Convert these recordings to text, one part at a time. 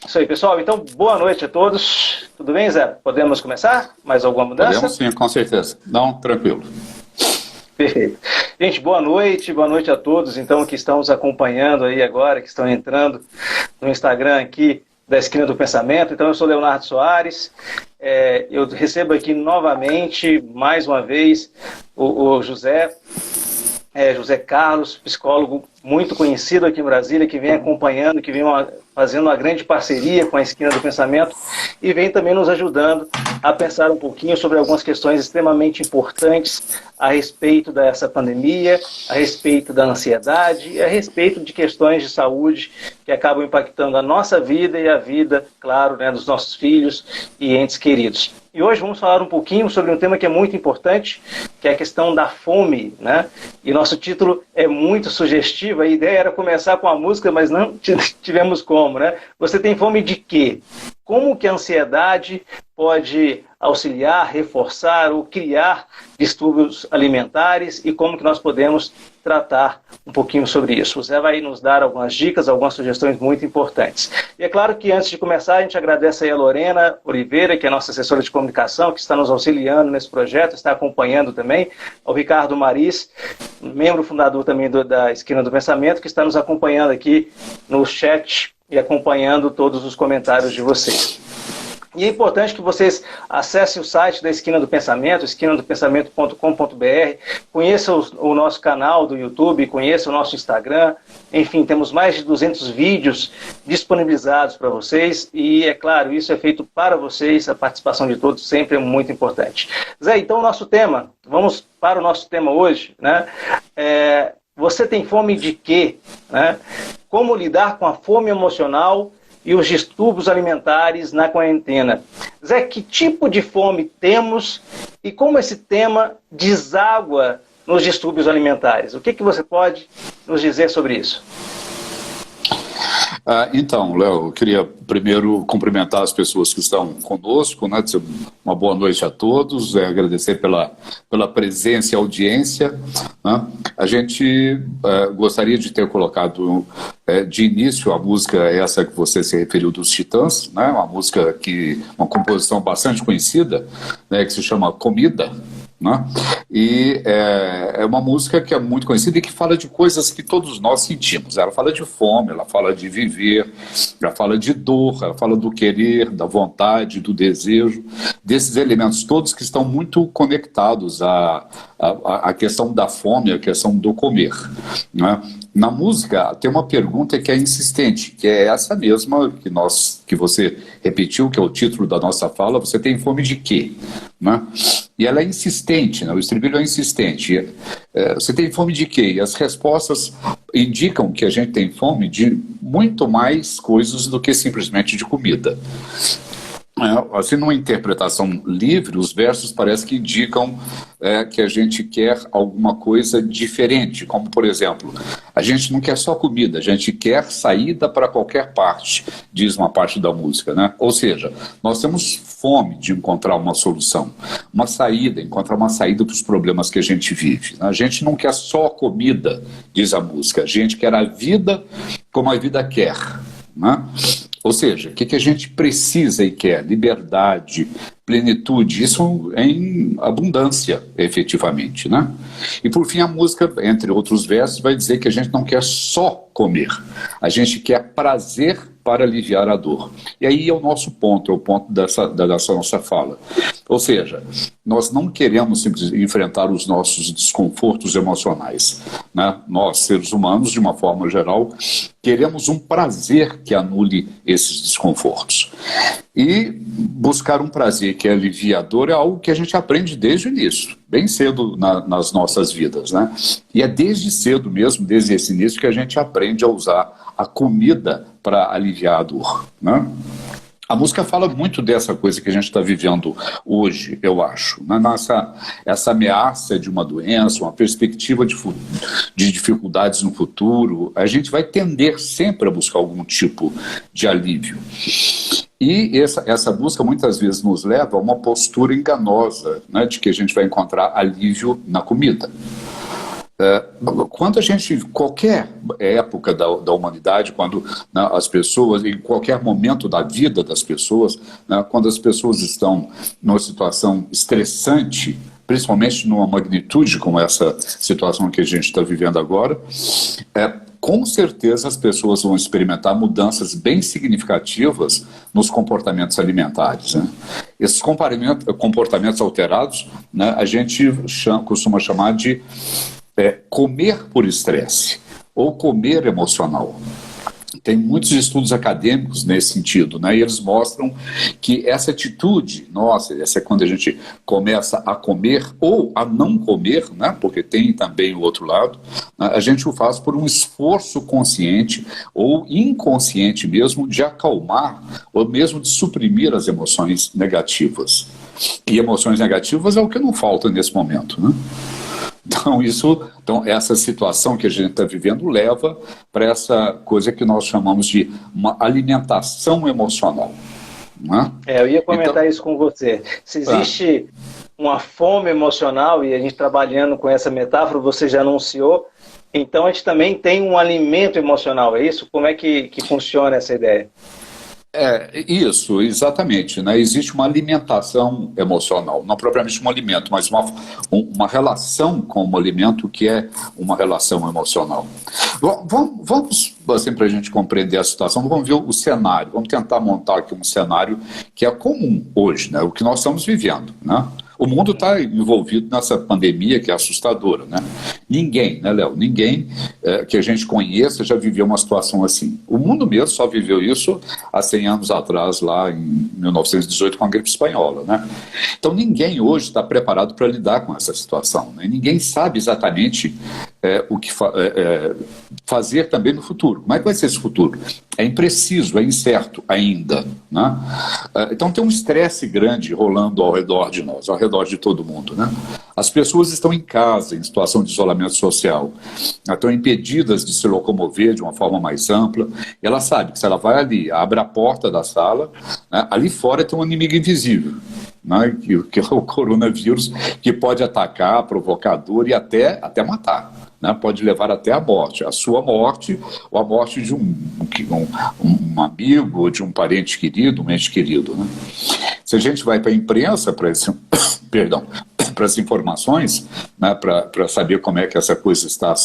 Isso aí, pessoal. Então, boa noite a todos. Tudo bem, Zé? Podemos começar? Mais alguma mudança? Podemos sim, com certeza. Não, tranquilo. Perfeito. Gente, boa noite a todos, então, que estão nos acompanhando aí agora, que estão entrando no Instagram aqui da Esquina do Pensamento. Então, eu sou Leonardo Soares, eu recebo aqui novamente, mais uma vez, o José Carlos, psicólogo muito conhecido aqui em Brasília, que vem acompanhando, que vem fazendo uma grande parceria com a Esquina do Pensamento e vem também nos ajudando a pensar um pouquinho sobre algumas questões extremamente importantes a respeito dessa pandemia, a respeito da ansiedade e a respeito de questões de saúde que acabam impactando a nossa vida e a vida, claro, né, dos nossos filhos e entes queridos. E hoje vamos falar um pouquinho sobre um tema que é muito importante, que é a questão da fome, né? E nosso título é muito sugestivo, a ideia era começar com a música, mas não tivemos como, né? Você tem fome de quê? Como que a ansiedade pode auxiliar, reforçar ou criar distúrbios alimentares e como que nós podemos tratar um pouquinho sobre isso. O Zé vai nos dar algumas dicas, algumas sugestões muito importantes. E é claro que antes de começar, a gente agradece aí a Lorena Oliveira, que é a nossa assessora de comunicação, que está nos auxiliando nesse projeto, está acompanhando também, ao Ricardo Maris, membro fundador também da Esquina do Pensamento, que está nos acompanhando aqui no chat e acompanhando todos os comentários de vocês. E é importante que vocês acessem o site da Esquina do Pensamento, esquinadopensamento.com.br, conheçam o nosso canal do YouTube, conheçam o nosso Instagram, enfim, temos mais de 200 vídeos disponibilizados para vocês e, é claro, isso é feito para vocês, a participação de todos sempre é muito importante. Zé, então vamos para o nosso tema hoje, né? Você tem fome de quê? Né? Como lidar com a fome emocional e os distúrbios alimentares na quarentena. Zé, que tipo de fome temos e como esse tema deságua nos distúrbios alimentares? O que você pode nos dizer sobre isso? Então, Léo, eu queria primeiro cumprimentar as pessoas que estão conosco, né, dizer uma boa noite a todos, agradecer pela presença e audiência. Né? A gente gostaria de ter colocado de início a música essa que você se referiu dos Titãs, né, uma composição bastante conhecida, né, que se chama Comida. Né? E é uma música que é muito conhecida e que fala de coisas que todos nós sentimos. Ela fala de fome, ela fala de viver, ela fala de dor, ela fala do querer, da vontade, do desejo, desses elementos todos que estão muito conectados à questão da fome, à questão do comer. Né? Na música tem uma pergunta que é insistente, que é essa mesma que você repetiu, que é o título da nossa fala: você tem fome de quê? Né? E ela é insistente, né? O estribilho é insistente. Você tem fome de quê? E as respostas indicam que a gente tem fome de muito mais coisas do que simplesmente de comida. Assim, numa interpretação livre, os versos parece que indicam que a gente quer alguma coisa diferente, como, por exemplo, a gente não quer só comida, a gente quer saída para qualquer parte, diz uma parte da música, né? Ou seja, nós temos fome de encontrar uma solução, uma saída, encontrar uma saída para os problemas que a gente vive. Né? A gente não quer só comida, diz a música, a gente quer a vida como a vida quer. Né? Ou seja, o que a gente precisa e quer? Liberdade, plenitude, isso em abundância, efetivamente. Né? E por fim a música, entre outros versos, vai dizer que a gente não quer só comer, a gente quer prazer para aliviar a dor. E aí é o nosso ponto, é o ponto dessa nossa fala. Ou seja, nós não queremos simplesmente enfrentar os nossos desconfortos emocionais. Né? Nós, seres humanos, de uma forma geral, queremos um prazer que anule esses desconfortos. E buscar um prazer que é aliviador é algo que a gente aprende desde o início, bem cedo nas nossas vidas. Né? E é desde cedo mesmo, desde esse início, que a gente aprende a usar a comida para aliviar a dor. Né? A música fala muito dessa coisa que a gente está vivendo hoje, eu acho. Né? Essa ameaça de uma doença, uma perspectiva de dificuldades no futuro, a gente vai tender sempre a buscar algum tipo de alívio. E essa busca muitas vezes nos leva a uma postura enganosa, né, de que a gente vai encontrar alívio na comida. Quando a gente, qualquer época da humanidade, quando, né, as pessoas, em qualquer momento da vida das pessoas, né, quando as pessoas estão numa situação estressante, principalmente numa magnitude como essa situação que a gente está vivendo agora, com certeza as pessoas vão experimentar mudanças bem significativas nos comportamentos alimentares, né? Esses comportamentos alterados, né, a gente costuma chamar de comer por estresse ou comer emocional. Tem muitos estudos acadêmicos nesse sentido, né? E eles mostram que essa atitude, essa é quando a gente começa a comer ou a não comer, né? Porque tem também o outro lado, né? A gente o faz por um esforço consciente ou inconsciente mesmo de acalmar ou mesmo de suprimir as emoções negativas. E emoções negativas é o que não falta nesse momento, né? Então, essa situação que a gente está vivendo leva para essa coisa que nós chamamos de uma alimentação emocional. Né? Eu ia comentar isso com você. Se existe uma fome emocional, e a gente trabalhando com essa metáfora, você já anunciou, então a gente também tem um alimento emocional, é isso? Como é que funciona essa ideia? Isso, exatamente. Né? Existe uma alimentação emocional, não propriamente um alimento, mas uma relação com o alimento que é uma relação emocional. Vamos assim, para a gente compreender a situação, vamos ver o cenário, vamos tentar montar aqui um cenário que é comum hoje, né? O que nós estamos vivendo, né? O mundo está envolvido nessa pandemia que é assustadora, né? Ninguém, né, Léo? Ninguém que a gente conheça já viveu uma situação assim. O mundo mesmo só viveu isso há 100 anos atrás, lá em 1918, com a gripe espanhola, né? Então ninguém hoje está preparado para lidar com essa situação, né? Ninguém sabe exatamente o que fazer também no futuro. Como é que vai ser esse futuro? É impreciso, é incerto ainda, né? Então tem um estresse grande rolando ao redor de nós, ao redor de todo mundo, né? As pessoas estão em casa, em situação de isolamento social, estão impedidas de se locomover de uma forma mais ampla, e ela sabe que se ela vai ali, abre a porta da sala, né, ali fora tem um inimigo invisível, né, que é o coronavírus, que pode atacar, provocar dor e até matar. Né, pode levar até a morte, a sua morte ou a morte de um amigo, de um parente querido, um ente querido. Né? Se a gente vai para a imprensa, para as informações, né, para saber como é que essa coisa está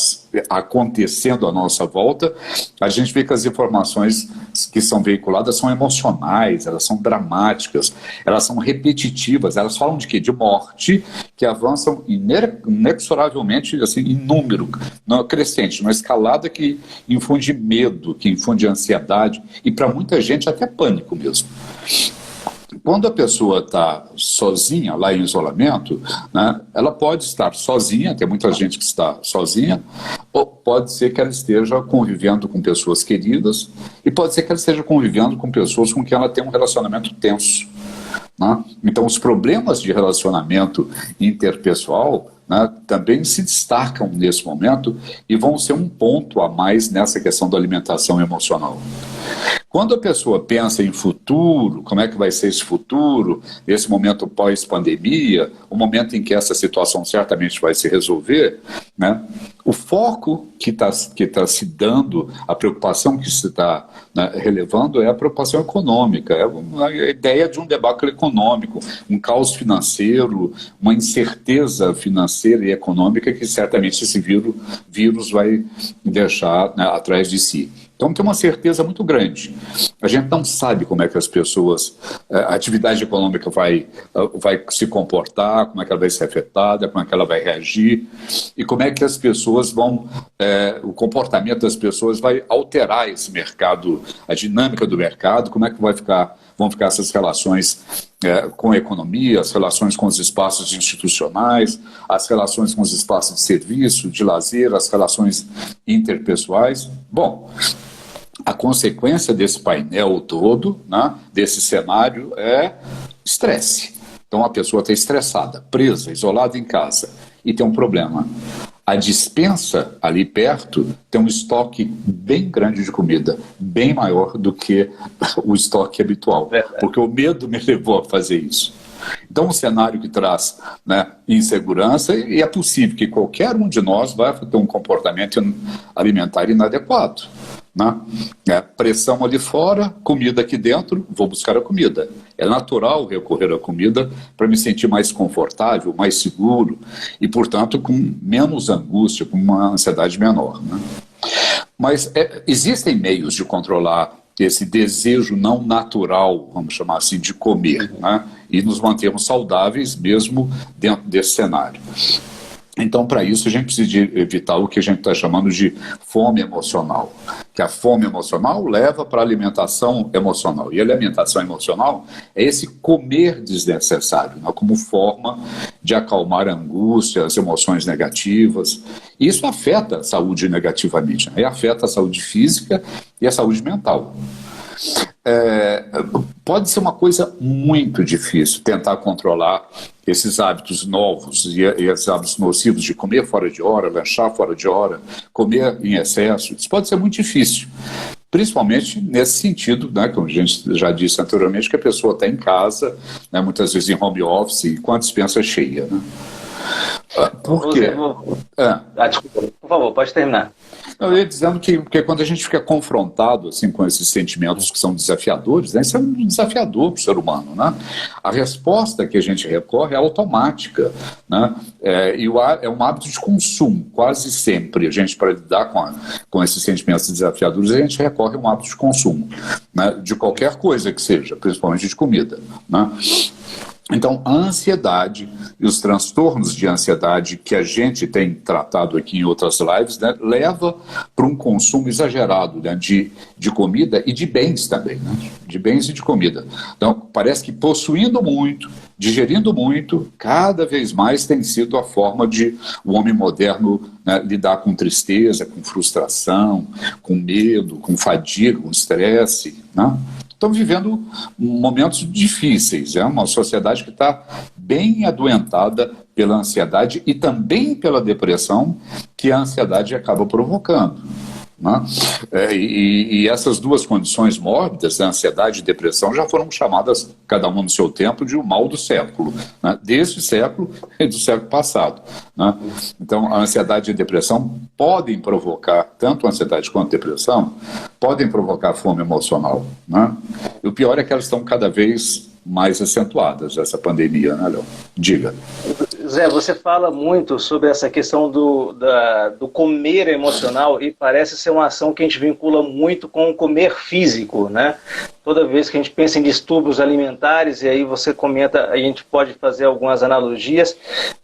acontecendo à nossa volta, a gente vê que as informações que são veiculadas são emocionais, elas são dramáticas, elas são repetitivas, elas falam de quê? De morte, que avançam inexoravelmente assim, em número crescente, uma escalada que infunde medo, que infunde ansiedade e para muita gente até pânico mesmo. Quando a pessoa está sozinha, lá em isolamento, né, ela pode estar sozinha, tem muita gente que está sozinha, ou pode ser que ela esteja convivendo com pessoas queridas, e pode ser que ela esteja convivendo com pessoas com quem ela tem um relacionamento tenso. Né? Então, os problemas de relacionamento interpessoal, né, também se destacam nesse momento e vão ser um ponto a mais nessa questão da alimentação emocional. Quando a pessoa pensa em futuro, como é que vai ser esse futuro, esse momento pós-pandemia, o momento em que essa situação certamente vai se resolver, né, o foco que está se dando, a preocupação que se está, né, relevando é a preocupação econômica, é a ideia de um debacle econômico, um caos financeiro, uma incerteza financeira e econômica que certamente esse vírus vai deixar, né, atrás de si. Então tem uma certeza muito grande. A gente não sabe como é que as pessoas, a atividade econômica vai se comportar, como é que ela vai ser afetada, como é que ela vai reagir e como é que as pessoas vão, o comportamento das pessoas vai alterar esse mercado, a dinâmica do mercado, como é que vão ficar essas relações com a economia, as relações com os espaços institucionais, as relações com os espaços de serviço, de lazer, as relações interpessoais. Bom, a consequência desse painel todo, né, desse cenário, é estresse. Então a pessoa está estressada, presa, isolada em casa e tem um problema. A despensa ali perto tem um estoque bem grande de comida, bem maior do que o estoque habitual, porque o medo me levou a fazer isso. Então, um cenário que traz, né, insegurança, e é possível que qualquer um de nós vai ter um comportamento alimentar inadequado. Né? Pressão ali fora, comida aqui dentro, vou buscar a comida. É natural recorrer à comida para me sentir mais confortável, mais seguro e, portanto, com menos angústia, com uma ansiedade menor. Né? Mas existem meios de controlar esse desejo não natural, vamos chamar assim, de comer, né? E nos mantermos saudáveis mesmo dentro desse cenário. Então, para isso, a gente precisa de evitar o que a gente está chamando de fome emocional. Que a fome emocional leva para a alimentação emocional. E a alimentação emocional é esse comer desnecessário, né, como forma de acalmar a angústia, as emoções negativas. E isso afeta a saúde negativamente, né? E afeta a saúde física e a saúde mental. Pode ser uma coisa muito difícil tentar controlar esses hábitos novos e esses hábitos nocivos de comer fora de hora, lanchar fora de hora, comer em excesso. Isso pode ser muito difícil, principalmente nesse sentido, né, como a gente já disse anteriormente, que a pessoa está em casa, né, muitas vezes em home office e com a despensa cheia. Né? Por quê? Desculpa, por favor, pode terminar. Eu ia dizendo que quando a gente fica confrontado assim, com esses sentimentos que são desafiadores, né, isso é um desafiador para o ser humano. Né? A resposta que a gente recorre é automática. Né? É um hábito de consumo, quase sempre. A gente, para lidar com esses sentimentos desafiadores, a gente recorre a um hábito de consumo, né, de qualquer coisa que seja, principalmente de comida. Né? Então, a ansiedade e os transtornos de ansiedade que a gente tem tratado aqui em outras lives, né, leva para um consumo exagerado, né, de comida e de bens também, né, de bens e de comida. Então, parece que possuindo muito, digerindo muito, cada vez mais tem sido a forma de o homem moderno, né, lidar com tristeza, com frustração, com medo, com fadiga, com estresse, né? Estamos vivendo momentos difíceis. É uma sociedade que está bem adoentada pela ansiedade e também pela depressão que a ansiedade acaba provocando. Né? E essas duas condições mórbidas, a ansiedade e a depressão, já foram chamadas, cada uma no seu tempo, de o mal do século, né? Deste século e do século passado. Né? Então, a ansiedade e a depressão podem provocar, tanto a ansiedade quanto a depressão, podem provocar fome emocional. Né? E o pior é que elas estão cada vez mais acentuadas, essa pandemia, né, Léo? Diga. Zé, você fala muito sobre essa questão do comer emocional e parece ser uma ação que a gente vincula muito com o comer físico, né? Toda vez que a gente pensa em distúrbios alimentares, e aí você comenta, a gente pode fazer algumas analogias,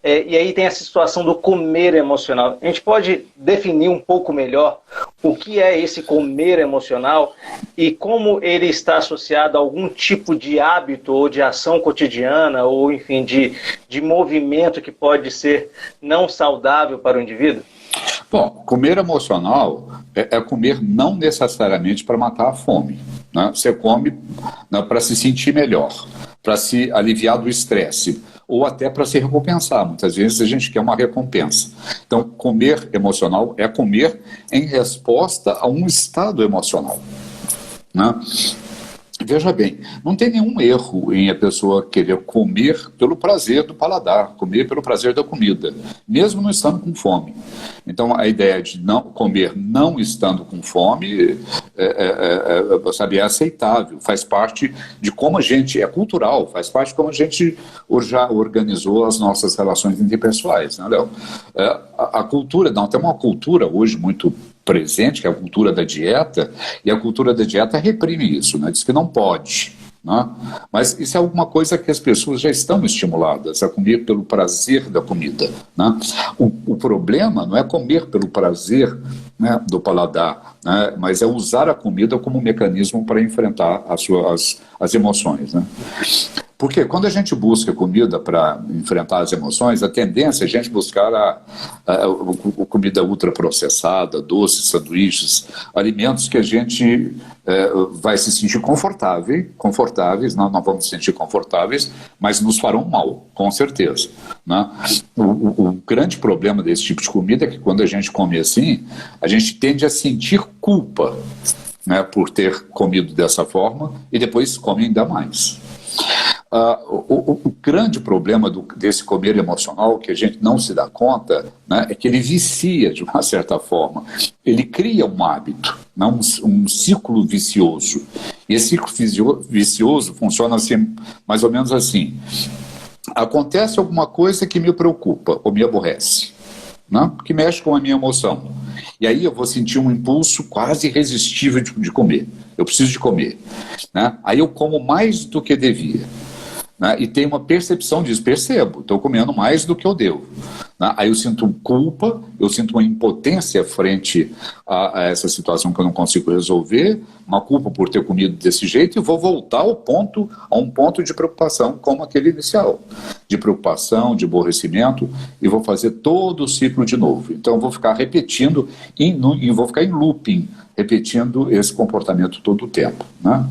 e aí tem essa situação do comer emocional. A gente pode definir um pouco melhor o que é esse comer emocional e como ele está associado a algum tipo de hábito ou de ação cotidiana ou, enfim, de movimento que pode ser não saudável para o indivíduo? Bom, comer emocional é comer não necessariamente para matar a fome. Né? Você come, né, para se sentir melhor, para se aliviar do estresse, ou até para se recompensar. Muitas vezes a gente quer uma recompensa. Então, comer emocional é comer em resposta a um estado emocional. Né? Veja bem, não tem nenhum erro em a pessoa querer comer pelo prazer do paladar, comer pelo prazer da comida, mesmo não estando com fome. Então, a ideia de não comer não estando com fome é aceitável, faz parte de como a gente, é cultural, faz parte de como a gente já organizou as nossas relações interpessoais, né, Léo? A cultura, não, tem uma cultura hoje muito presente, que é a cultura da dieta, e a cultura da dieta reprime isso, né? Diz que não pode. Né? Mas isso é alguma coisa que as pessoas já estão estimuladas a comer pelo prazer da comida. Né? O problema não é comer pelo prazer, né, do paladar, né, mas é usar a comida como um mecanismo para enfrentar as emoções. Né? Porque quando a gente busca comida para enfrentar as emoções, a tendência é a gente buscar a comida ultraprocessada, doces, sanduíches, alimentos que a gente vai se sentir confortáveis, não vamos se sentir confortáveis, mas nos farão mal, com certeza. Né? O grande problema desse tipo de comida é que quando a gente come assim, a gente tende a sentir culpa, né, por ter comido dessa forma e depois come ainda mais. O grande problema desse comer emocional, que a gente não se dá conta, né, é que ele vicia de uma certa forma. Ele cria um hábito, né, um ciclo vicioso. E esse ciclo vicioso funciona assim, mais ou menos assim. Acontece alguma coisa que me preocupa ou me aborrece, né, que mexe com a minha emoção. E aí eu vou sentir um impulso quase irresistível de comer. Eu preciso de comer, né? Aí eu como mais do que devia. Né? E tem uma percepção disso, percebo, estou comendo mais do que eu devo. Né? Aí eu sinto culpa, eu sinto uma impotência frente a essa situação que eu não consigo resolver, uma culpa por ter comido desse jeito, e vou voltar a um ponto de preocupação como aquele inicial, de preocupação, de aborrecimento, e vou fazer todo o ciclo de novo. Então eu vou ficar repetindo, e vou ficar em looping, repetindo esse comportamento todo o tempo, né?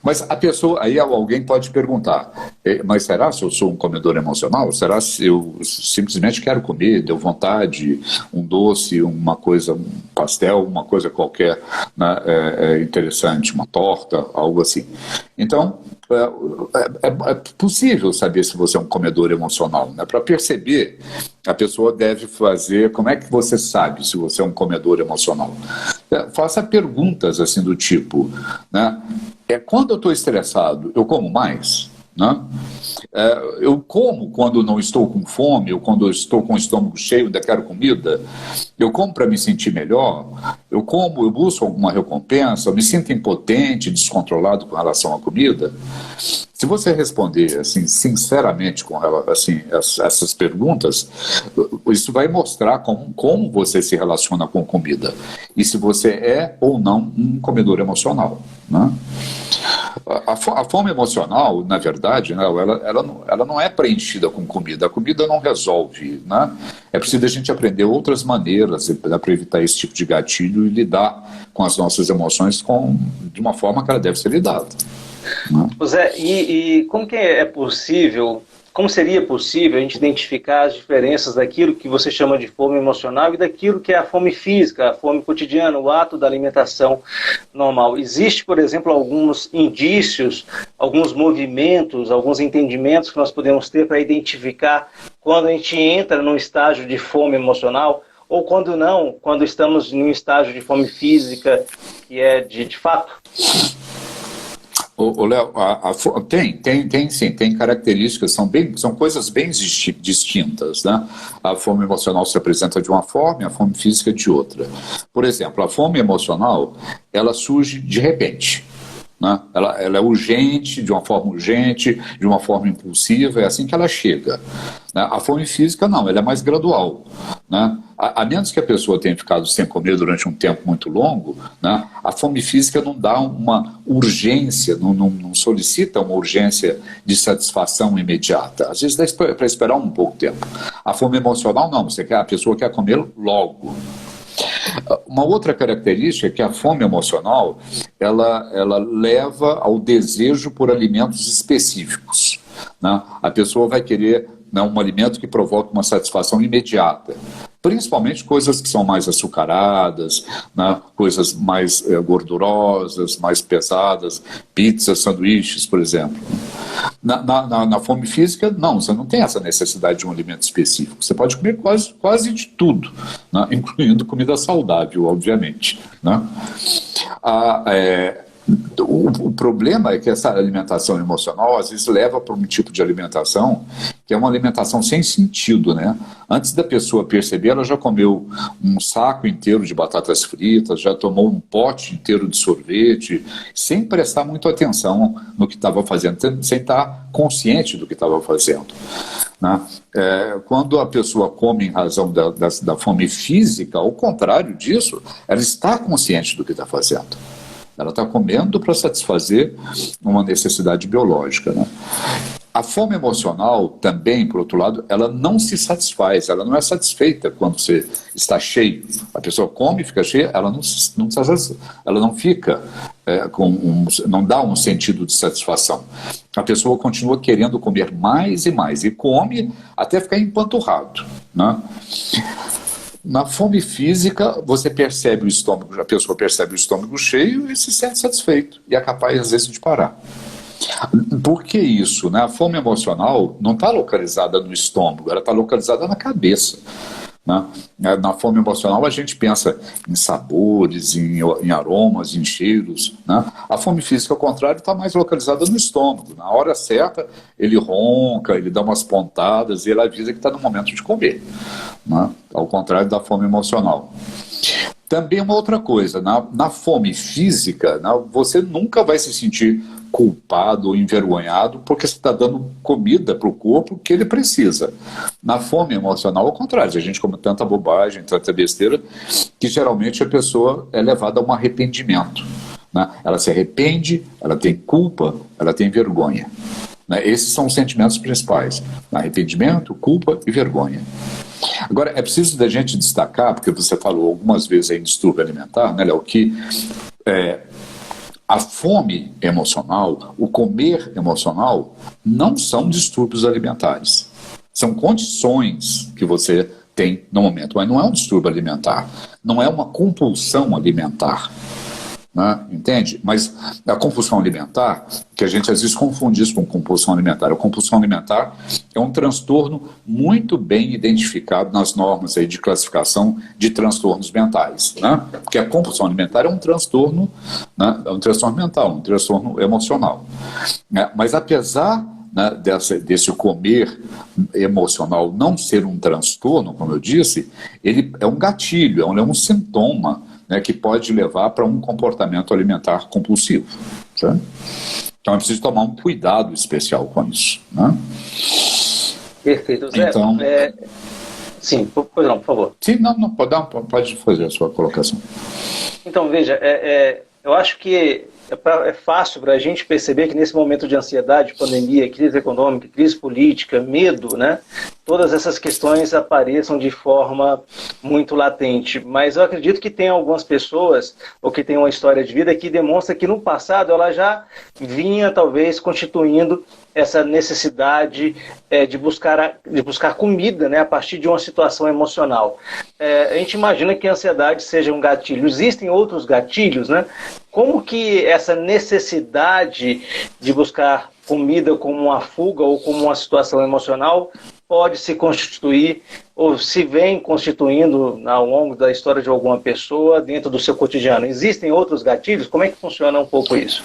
Mas a pessoa, aí alguém pode perguntar, mas será se eu sou um comedor emocional? Será se eu simplesmente quero comer, deu vontade, um doce, uma coisa, um pastel, uma coisa qualquer, né, interessante, uma torta, algo assim. Então, é possível saber se você é um comedor emocional, né? Para perceber, a pessoa deve fazer, como é que você sabe se você é um comedor emocional? Faça perguntas assim do tipo, né? Quando eu estou estressado, eu como mais? Né? Eu como quando não estou com fome, ou quando eu estou com o estômago cheio, ainda quero comida. Eu como para me sentir melhor. Eu busco alguma recompensa, eu me sinto impotente, descontrolado com relação à comida. Se você responder assim, sinceramente com assim, essas perguntas, isso vai mostrar como você se relaciona com comida e se você é ou não um comedor emocional, né? A fome emocional, na verdade, né, ela não é preenchida com comida. A comida não resolve, né? É preciso a gente aprender outras maneiras para evitar esse tipo de gatilho e lidar com as nossas emoções de uma forma que ela deve ser lidada. José, e como que é possível, como seria possível a gente identificar as diferenças daquilo que você chama de fome emocional e daquilo que é a fome física, a fome cotidiana, o ato da alimentação normal? Existe, por exemplo, alguns indícios, alguns movimentos, alguns entendimentos que nós podemos ter para identificar quando a gente entra num estágio de fome emocional ou quando não, quando estamos num estágio de fome física, que é de fato? Léo, tem sim, tem características, são coisas bem distintas, né? A fome emocional se apresenta de uma forma, a fome física de outra. Por exemplo, a fome emocional, ela surge de repente, né? Ela é urgente, de uma forma impulsiva, é assim que ela chega, né? A fome física não, ela é mais gradual, né? A menos que a pessoa tenha ficado sem comer durante um tempo muito longo, né? A fome física não dá uma urgência, não solicita uma urgência de satisfação imediata. Às vezes dá para esperar um pouco tempo. A fome emocional não, a pessoa quer comer logo. Uma outra característica é que a fome emocional ela leva ao desejo por alimentos específicos, né? A pessoa vai querer, né, um alimento que provoque uma satisfação imediata, principalmente coisas que são mais açucaradas, né, coisas mais gordurosas, mais pesadas, pizzas, sanduíches, por exemplo. Na fome física, não, você não tem essa necessidade de um alimento específico. Você pode comer quase de tudo, né, incluindo comida saudável, obviamente, né? O problema é que essa alimentação emocional às vezes leva para um tipo de alimentação que é uma alimentação sem sentido, né? Antes da pessoa perceber, ela já comeu um saco inteiro de batatas fritas, já tomou um pote inteiro de sorvete, sem prestar muito atenção no que estava fazendo, sem estar consciente do que estava fazendo, né? Quando a pessoa come em razão da fome física, ao contrário disso, ela está consciente do que está fazendo. Ela está comendo para satisfazer uma necessidade biológica, né? A fome emocional também, por outro lado, ela não se satisfaz, ela não é satisfeita quando você está cheio. A pessoa come e fica cheia, ela não fica não dá um sentido de satisfação. A pessoa continua querendo comer mais e mais, e come até ficar empanturrado, né? Na fome física, você percebe o estômago, a pessoa percebe o estômago cheio e se sente satisfeito, e é capaz, às vezes, de parar. Por que isso? Né? A fome emocional não está localizada no estômago, ela está localizada na cabeça. Né? Na fome emocional a gente pensa em sabores, em aromas, em cheiros. Né? A fome física, ao contrário, está mais localizada no estômago. Na hora certa, ele ronca, ele dá umas pontadas e ele avisa que está no momento de comer. Né? Ao contrário da fome emocional. Também uma outra coisa, na fome física, né, você nunca vai se sentir culpado ou envergonhado porque você está dando comida para o corpo que ele precisa. Na fome emocional, ao contrário, a gente come tanta bobagem, tanta besteira, que geralmente a pessoa é levada a um arrependimento. Né? Ela se arrepende, ela tem culpa, ela tem vergonha. Né? Esses são os sentimentos principais: arrependimento, culpa e vergonha. Agora, é preciso da gente destacar, porque você falou algumas vezes aí em distúrbio alimentar, né, Léo, que a fome emocional, o comer emocional, não são distúrbios alimentares. São condições que você tem no momento, mas não é um distúrbio alimentar, não é uma compulsão alimentar. Né? Entende? Mas a compulsão alimentar, que a gente às vezes confunde isso com compulsão alimentar. A compulsão alimentar é um transtorno muito bem identificado nas normas aí de classificação de transtornos mentais. Né? Porque a compulsão alimentar é um transtorno, né? É um transtorno mental, um transtorno emocional. Mas apesar, né, desse comer emocional não ser um transtorno, como eu disse, ele é um gatilho, é um sintoma, né, que pode levar para um comportamento alimentar compulsivo. Tá? Então é preciso tomar um cuidado especial com isso. Né? Perfeito. Zé, então, sim, pois não, por favor. Sim, não, pode fazer a sua colocação. Então, veja, eu acho que é fácil para a gente perceber que nesse momento de ansiedade, pandemia, crise econômica, crise política, medo, né, todas essas questões apareçam de forma muito latente. Mas eu acredito que tem algumas pessoas, ou que tem uma história de vida, que demonstra que no passado ela já vinha, talvez, constituindo essa necessidade de buscar comida, né, a partir de uma situação emocional. A gente imagina que a ansiedade seja um gatilho. Existem outros gatilhos, né? Como que essa necessidade de buscar comida como uma fuga ou como uma situação emocional pode se constituir ou se vem constituindo ao longo da história de alguma pessoa dentro do seu cotidiano? Existem outros gatilhos? Como é que funciona um pouco isso?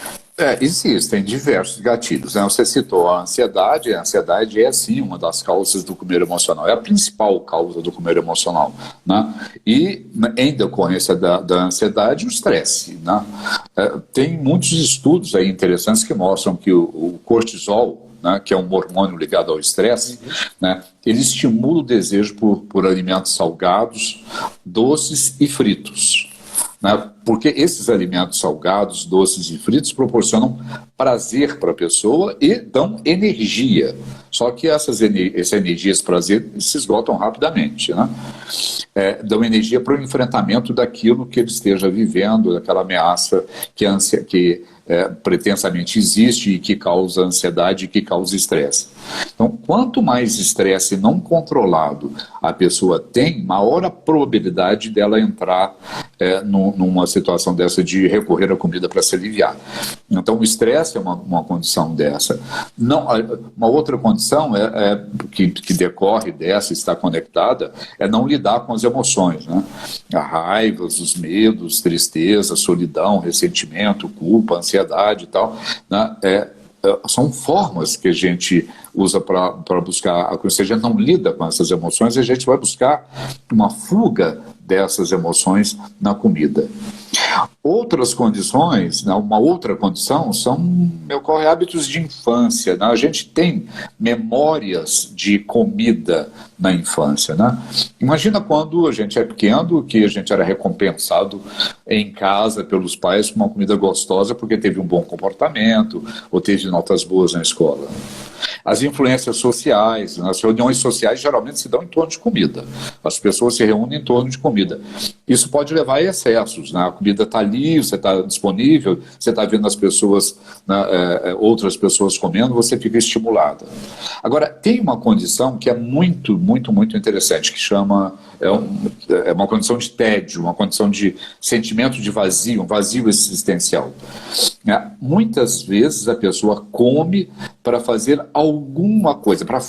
Existem diversos gatilhos. Né? Você citou a ansiedade é sim uma das causas do comer emocional, é a principal causa do comer emocional. Né? E em decorrência da ansiedade, o estresse. Né? Tem muitos estudos aí interessantes que mostram que o cortisol, né, que é um hormônio ligado ao estresse, né, ele estimula o desejo por alimentos salgados, doces e fritos. Né, porque esses alimentos salgados, doces e fritos proporcionam prazer para a pessoa e dão energia. Só que essa energia, esse prazer, se esgotam rapidamente. Né? Dão energia para o enfrentamento daquilo que ele esteja vivendo, daquela ameaça que pretensamente existe e que causa ansiedade e que causa estresse. Então, quanto mais estresse não controlado a pessoa tem, maior a probabilidade dela entrar numa situação dessa de recorrer à comida para se aliviar. Então, o estresse é uma condição dessa. Não, uma outra condição que decorre dessa, está conectada, é não lidar com as emoções. Né? A raiva, os medos, tristeza, solidão, ressentimento, culpa, ansiedade e tal, né? São formas que a gente usa para buscar, se a gente não lida com essas emoções, a gente vai buscar uma fuga dessas emoções na comida. Outras condições, né, uma outra condição, ocorre hábitos de infância. Né? A gente tem memórias de comida na infância. Né? Imagina quando a gente é pequeno, que a gente era recompensado em casa pelos pais com uma comida gostosa porque teve um bom comportamento ou teve notas boas na escola. As influências sociais, as reuniões sociais geralmente se dão em torno de comida. As pessoas se reúnem em torno de comida. Isso pode levar a excessos. Né? A comida está ali, você está disponível, você está vendo as pessoas, né, outras pessoas comendo, você fica estimulada. Agora, tem uma condição que é muito, muito, muito interessante, que chama é uma condição de tédio, uma condição de sentimento de vazio, um vazio existencial. Muitas vezes a pessoa come para fazer alguma coisa, para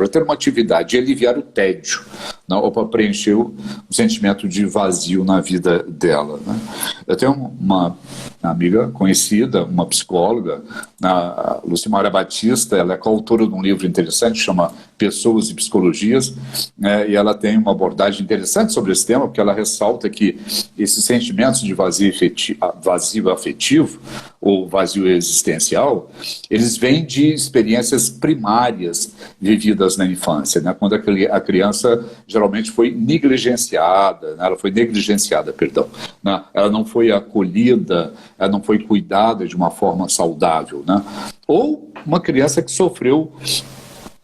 ter uma atividade e aliviar o tédio, né? Ou para preencher o sentimento de vazio na vida dela, né? Eu tenho uma amiga conhecida, uma psicóloga, a Lucimara Batista. Ela é coautora de um livro interessante, chama Pessoas e Psicologias, né? E ela tem uma abordagem interessante sobre esse tema, porque ela ressalta que esses sentimentos de vazio afetivo ou vazio existencial, eles vêm de experiências primárias vividas na infância, né? Quando a criança geralmente foi negligenciada, né? Né? Ela não foi acolhida, ela não foi cuidada de uma forma saudável, né? Ou uma criança que sofreu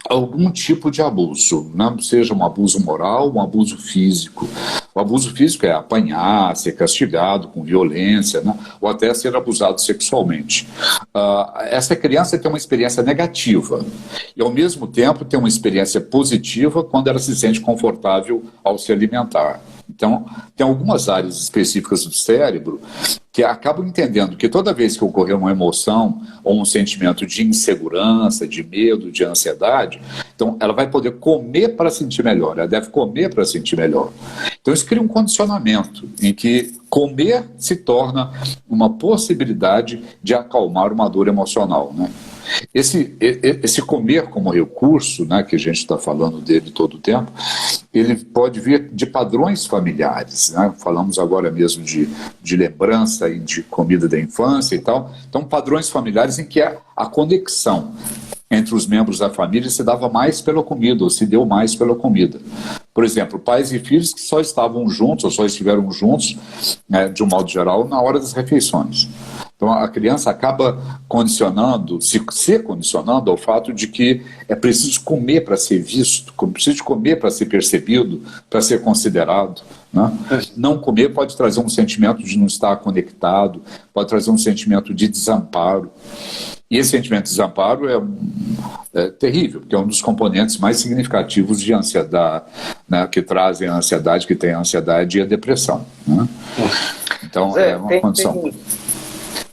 algum tipo de abuso, né? Seja um abuso moral, um abuso físico. O abuso físico é apanhar, ser castigado com violência, né? Ou até ser abusado sexualmente. Essa criança tem uma experiência negativa e, ao mesmo tempo, tem uma experiência positiva quando ela se sente confortável ao se alimentar. Então, tem algumas áreas específicas do cérebro que acabam entendendo que toda vez que ocorrer uma emoção ou um sentimento de insegurança, de medo, de ansiedade, então ela vai poder comer para sentir melhor, ela deve comer para sentir melhor. Então isso cria um condicionamento em que comer se torna uma possibilidade de acalmar uma dor emocional, né? Esse comer como recurso, né, que a gente está falando dele todo o tempo, ele pode vir de padrões familiares, né? Falamos agora mesmo de lembrança e de comida da infância e tal. Então, padrões familiares em que a conexão entre os membros da família se dava mais pela comida, ou se deu mais pela comida. Por exemplo, pais e filhos que só estavam juntos, ou só estiveram juntos, né, de um modo geral, na hora das refeições. Então a criança acaba se condicionando ao fato de que é preciso comer para ser visto, preciso comer para ser percebido, para ser considerado, né? Não comer pode trazer um sentimento de não estar conectado, pode trazer um sentimento de desamparo. E esse sentimento de desamparo é terrível, porque é um dos componentes mais significativos de ansiedade, né, que trazem a ansiedade, que tem a ansiedade e a depressão, né? Então, Zé, é uma condição. Tem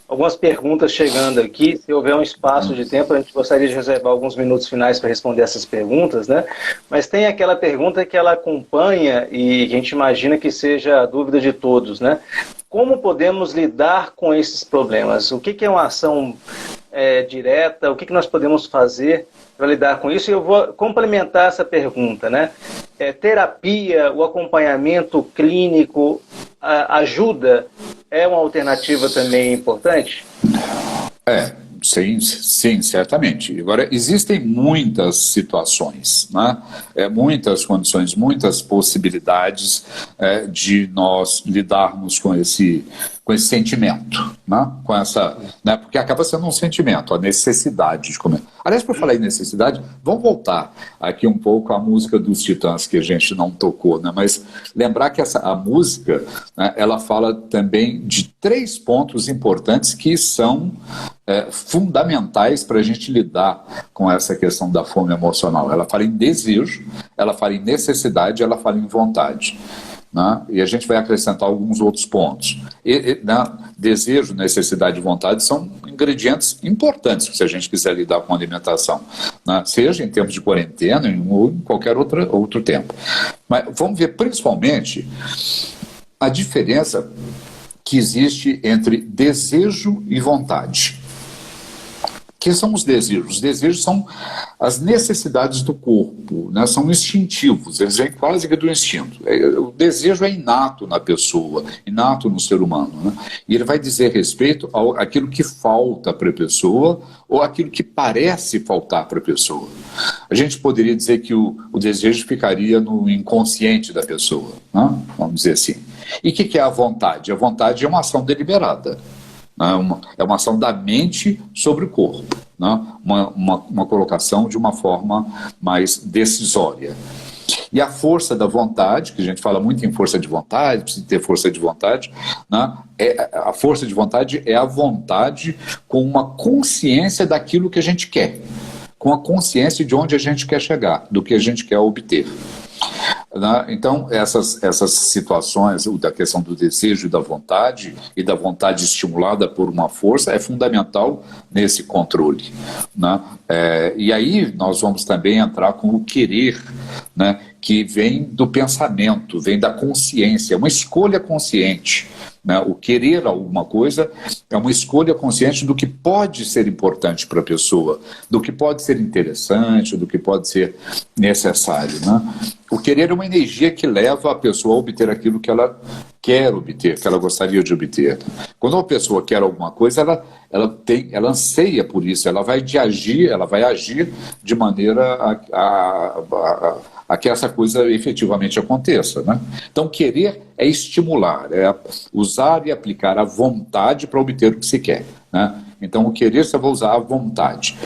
algumas perguntas chegando aqui. Se houver um espaço de tempo, a gente gostaria de reservar alguns minutos finais para responder essas perguntas, né? Mas tem aquela pergunta que ela acompanha e a gente imagina que seja a dúvida de todos, né? Como podemos lidar com esses problemas? O que é uma ação direta? O que nós podemos fazer para lidar com isso? E eu vou complementar essa pergunta, né? Terapia, o acompanhamento clínico, ajuda? É uma alternativa também importante? Sim, certamente. Agora, existem muitas situações, né? Muitas condições, muitas possibilidades de nós lidarmos com esse sentimento, né? Né? Porque acaba sendo um sentimento, a necessidade de comer. Aliás, por falar em necessidade, vamos voltar aqui um pouco à música dos Titãs, que a gente não tocou, né? Mas lembrar que a música, né, ela fala também de 3 pontos importantes que são fundamentais para a gente lidar com essa questão da fome emocional. Ela fala em desejo, ela fala em necessidade, ela fala em vontade, né? E a gente vai acrescentar alguns outros pontos. Né, desejo, necessidade e vontade são ingredientes importantes se a gente quiser lidar com a alimentação, né? Seja em tempos de quarentena ou em qualquer outro tempo. Mas vamos ver principalmente a diferença que existe entre desejo e vontade. O que são os desejos? Os desejos são as necessidades do corpo, né? São instintivos, eles vêm quase que do instinto. O desejo é inato na pessoa, inato no ser humano, né? E ele vai dizer respeito àquilo que falta para a pessoa ou aquilo que parece faltar para a pessoa. A gente poderia dizer que o desejo ficaria no inconsciente da pessoa, né? Vamos dizer assim. E o que é a vontade? A vontade é uma ação deliberada. É uma ação da mente sobre o corpo, né? Uma colocação de uma forma mais decisória. E a força da vontade, que a gente fala muito em força de vontade, precisa ter força de vontade, né? A força de vontade é a vontade com uma consciência daquilo que a gente quer, com a consciência de onde a gente quer chegar, do que a gente quer obter. né? Então, essas situações, da questão do desejo e da vontade estimulada por uma força, é fundamental nesse controle, né? E aí nós vamos também entrar com o querer, né? Que vem do pensamento, vem da consciência, é uma escolha consciente. Né? O querer alguma coisa é uma escolha consciente do que pode ser importante para a pessoa, do que pode ser interessante, do que pode ser necessário. Né? O querer é uma energia que leva a pessoa a obter aquilo que ela quer obter, que ela gostaria de obter. Quando uma pessoa quer alguma coisa, ela anseia por isso, ela vai agir de maneira a que essa coisa efetivamente aconteça. Né? Então, querer é estimular, é usar e aplicar a vontade para obter o que se quer. Né? Então, o querer você vai usar a vontade.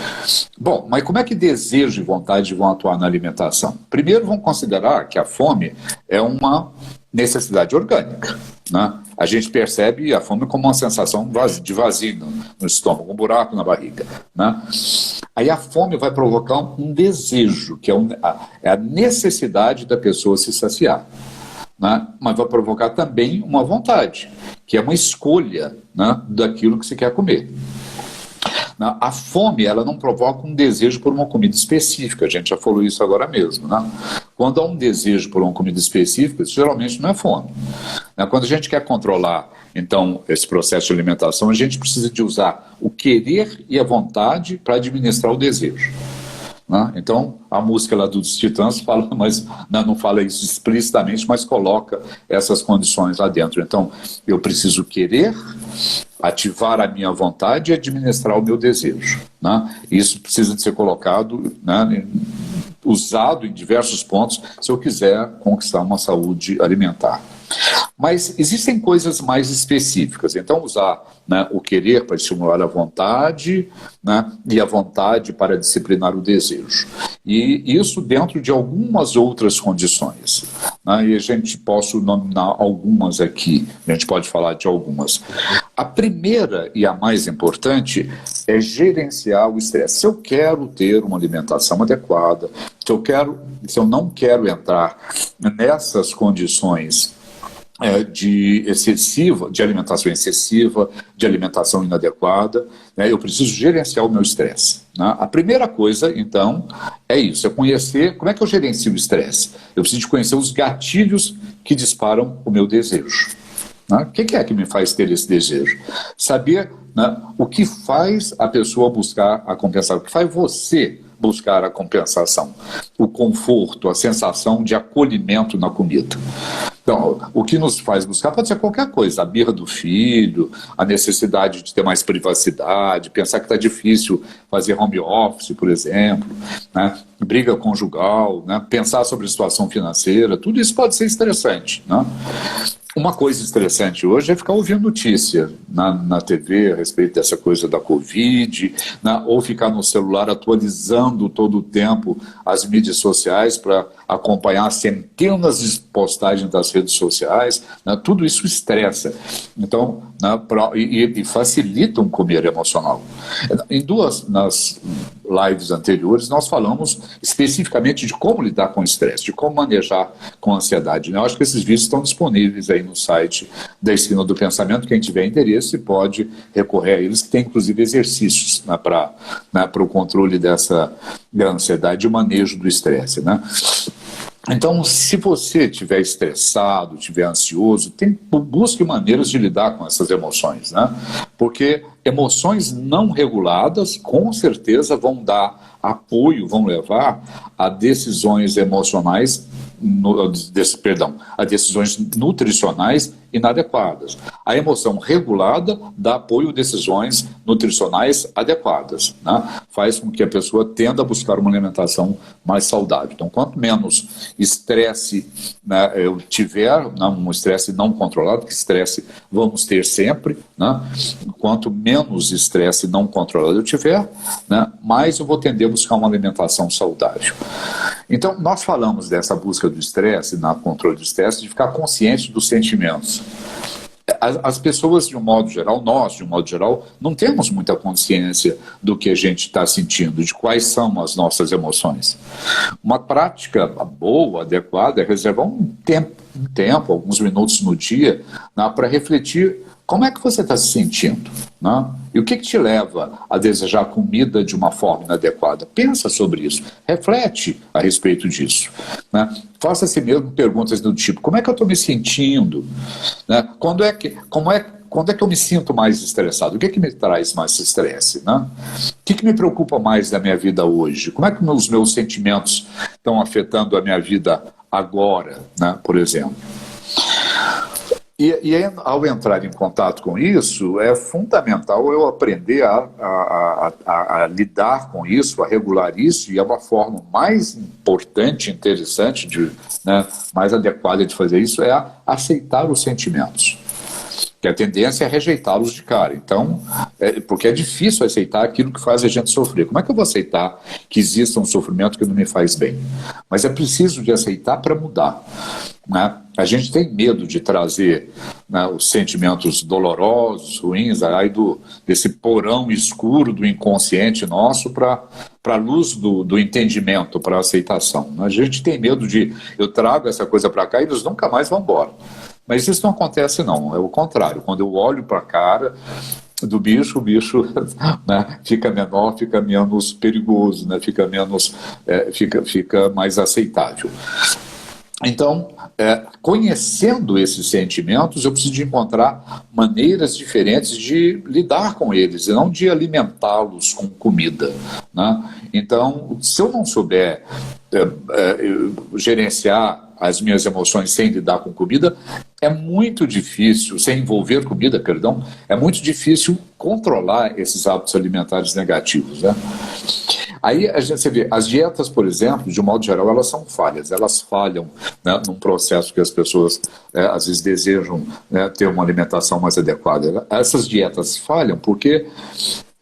Bom, mas como é que desejo e vontade vão atuar na alimentação? Primeiro, vamos considerar que a fome é uma necessidade orgânica. Né? A gente percebe a fome como uma sensação de vazio no estômago, um buraco na barriga. Né? Aí a fome vai provocar um desejo, que é a necessidade da pessoa se saciar. Né? Mas vai provocar também uma vontade, que é uma escolha, né, daquilo que se quer comer. A fome, ela não provoca um desejo por uma comida específica, a gente já falou isso agora mesmo. Né? Quando há um desejo por uma comida específica, isso geralmente não é fome. Quando a gente quer controlar, então, esse processo de alimentação, a gente precisa de usar o querer e a vontade para administrar o desejo. Então, a música lá dos Titãs fala, mas não fala isso explicitamente, mas coloca essas condições lá dentro. Então, eu preciso querer, ativar a minha vontade e administrar o meu desejo. Isso precisa de ser colocado, usado em diversos pontos, se eu quiser conquistar uma saúde alimentar. Mas existem coisas mais específicas. Então, usar o querer para estimular a vontade, e a vontade para disciplinar o desejo. E isso dentro de algumas outras condições. E a gente posso nominar algumas aqui, a gente pode falar de algumas. A primeira e a mais importante é gerenciar o estresse. Se eu quero ter uma alimentação adequada, se eu não quero entrar nessas condições de alimentação excessiva, de alimentação inadequada, eu preciso gerenciar o meu estresse. A primeira coisa, então, é isso, é conhecer como é que eu gerencio o estresse. Eu preciso de conhecer os gatilhos que disparam o meu desejo. O que é que me faz ter esse desejo? Saber o que faz a pessoa buscar a compensação, o que faz você buscar a compensação, o conforto, a sensação de acolhimento na comida. Então, o que nos faz buscar pode ser qualquer coisa, a birra do filho, a necessidade de ter mais privacidade, pensar que está difícil fazer home office, por exemplo, briga conjugal, pensar sobre a situação financeira, tudo isso pode ser estressante. Uma coisa estressante hoje é ficar ouvindo notícia na TV a respeito dessa coisa da Covid, ou ficar no celular atualizando todo o tempo as mídias sociais para acompanhar centenas de postagens das redes sociais. Tudo isso estressa. Então, e facilita um comer emocional. Nas lives anteriores, nós falamos especificamente de como lidar com o estresse, de como manejar com a ansiedade. Eu acho que esses vídeos estão disponíveis aí no site da Esquina do Pensamento. Quem tiver interesse pode recorrer a eles, que tem inclusive exercícios para o controle da ansiedade e o manejo do estresse. Então, se você estiver estressado, estiver ansioso, busque maneiras de lidar com essas emoções, porque emoções não reguladas, com certeza, vão dar apoio, vão levar a decisões emocionais, a decisões nutricionais inadequadas. A emoção regulada dá apoio a decisões nutricionais adequadas, faz com que a pessoa tenda a buscar uma alimentação mais saudável. Então, quanto menos estresse eu tiver, um estresse não controlado, que estresse vamos ter sempre, quanto menos estresse não controlado eu tiver, mais eu vou tender a buscar uma alimentação saudável. Então, nós falamos dessa busca do estresse, controle do estresse, de ficar consciente dos sentimentos. as pessoas, de um modo geral, nós, de um modo geral, não temos muita consciência do que a gente está sentindo, de quais são as nossas emoções. Uma prática boa, adequada, é reservar um tempo, alguns minutos no dia, né, para refletir como é que você está se sentindo, né? E o que te leva a desejar comida de uma forma inadequada? Pensa sobre isso, reflete a respeito disso, né? Faça a si mesmo perguntas do tipo: como é que eu estou me sentindo? Né? Quando é que eu me sinto mais estressado? O que me traz mais estresse? Né? O que me preocupa mais da minha vida hoje? Como é que os meus sentimentos estão afetando a minha vida agora, né, por exemplo? E ao entrar em contato com isso, é fundamental eu aprender a lidar com isso, a regular isso, e é uma forma mais importante, interessante, né, mais adequada de fazer isso, é aceitar os sentimentos. Que a tendência é rejeitá-los de cara. Então, porque é difícil aceitar aquilo que faz a gente sofrer. Como é que eu vou aceitar que exista um sofrimento que não me faz bem? Mas é preciso de aceitar para mudar, né? A gente tem medo de trazer, né, os sentimentos dolorosos, ruins, desse porão escuro do inconsciente nosso para a luz do entendimento, para a aceitação. A gente tem medo eu trago essa coisa para cá e eles nunca mais vão embora. Mas isso não acontece, não. É o contrário. Quando eu olho para a cara do bicho, o bicho, né, fica menor, fica menos perigoso, né, fica mais aceitável. Então, conhecendo esses sentimentos, eu preciso de encontrar maneiras diferentes de lidar com eles e não de alimentá-los com comida, né? Então, se eu não souber gerenciar as minhas emoções sem lidar com comida, é muito difícil, sem envolver comida, perdão, é muito difícil controlar esses hábitos alimentares negativos, né? Aí você vê, as dietas, por exemplo, de um modo geral, elas são falhas, elas falham, né, num processo que as pessoas às vezes desejam, né, ter uma alimentação mais adequada. Essas dietas falham porque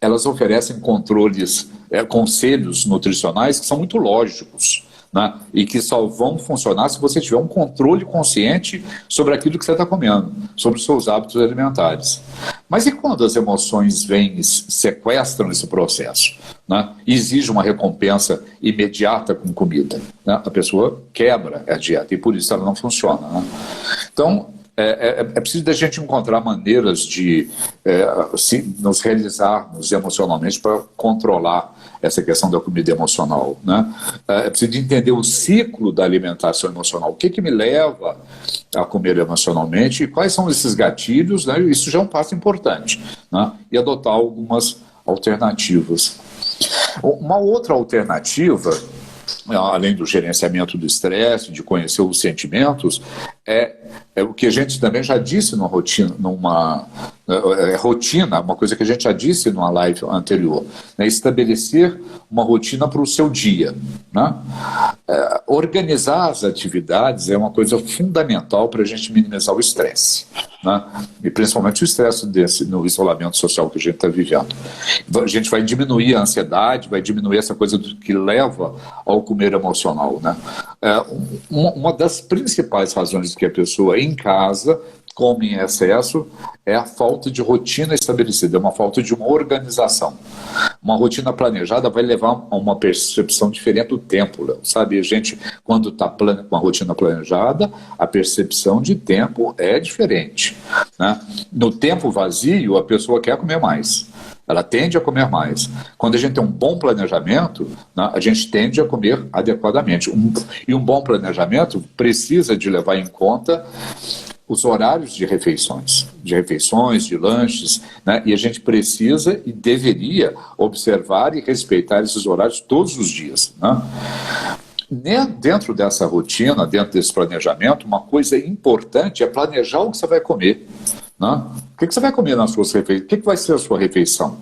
elas oferecem conselhos nutricionais que são muito lógicos, né, e que só vão funcionar se você tiver um controle consciente sobre aquilo que você está comendo, sobre os seus hábitos alimentares. Mas e quando as emoções vêm e sequestram esse processo, né, e exige uma recompensa imediata com comida, né? A pessoa quebra a dieta e por isso ela não funciona, né? Então, é preciso da gente encontrar maneiras de nos realizarmos emocionalmente para controlar essa questão da comida emocional, né? É preciso de entender o ciclo da alimentação emocional. O que me leva a comer emocionalmente e quais são esses gatilhos, né? Isso já é um passo importante, né? E adotar algumas alternativas. Uma outra alternativa, além do gerenciamento do estresse, de conhecer os sentimentos, é o que a gente também já disse numa rotina, uma coisa que a gente já disse numa live anterior, né? Estabelecer uma rotina para o seu dia, né? Organizar as atividades é uma coisa fundamental para a gente minimizar o estresse, né? E principalmente o estresse no isolamento social que a gente está vivendo. A gente vai diminuir a ansiedade, vai diminuir essa coisa que leva ao comer emocional, né? Uma das principais razões que a pessoa em casa come em excesso é a falta de rotina estabelecida, é uma falta de uma organização. Uma rotina planejada vai levar a uma percepção diferente do tempo, Léo, sabe? A gente, quando está com uma rotina planejada, a percepção de tempo é diferente, né? No tempo vazio, a pessoa quer comer mais. Ela tende a comer mais. Quando a gente tem um bom planejamento, né, a gente tende a comer adequadamente. E um bom planejamento precisa de levar em conta os horários de refeições, de lanches, né? E a gente precisa e deveria observar e respeitar esses horários todos os dias, né? Dentro dessa rotina, dentro desse planejamento, uma coisa importante é planejar o que você vai comer, né? O que você vai comer nas suas refeições? O que vai ser a sua refeição?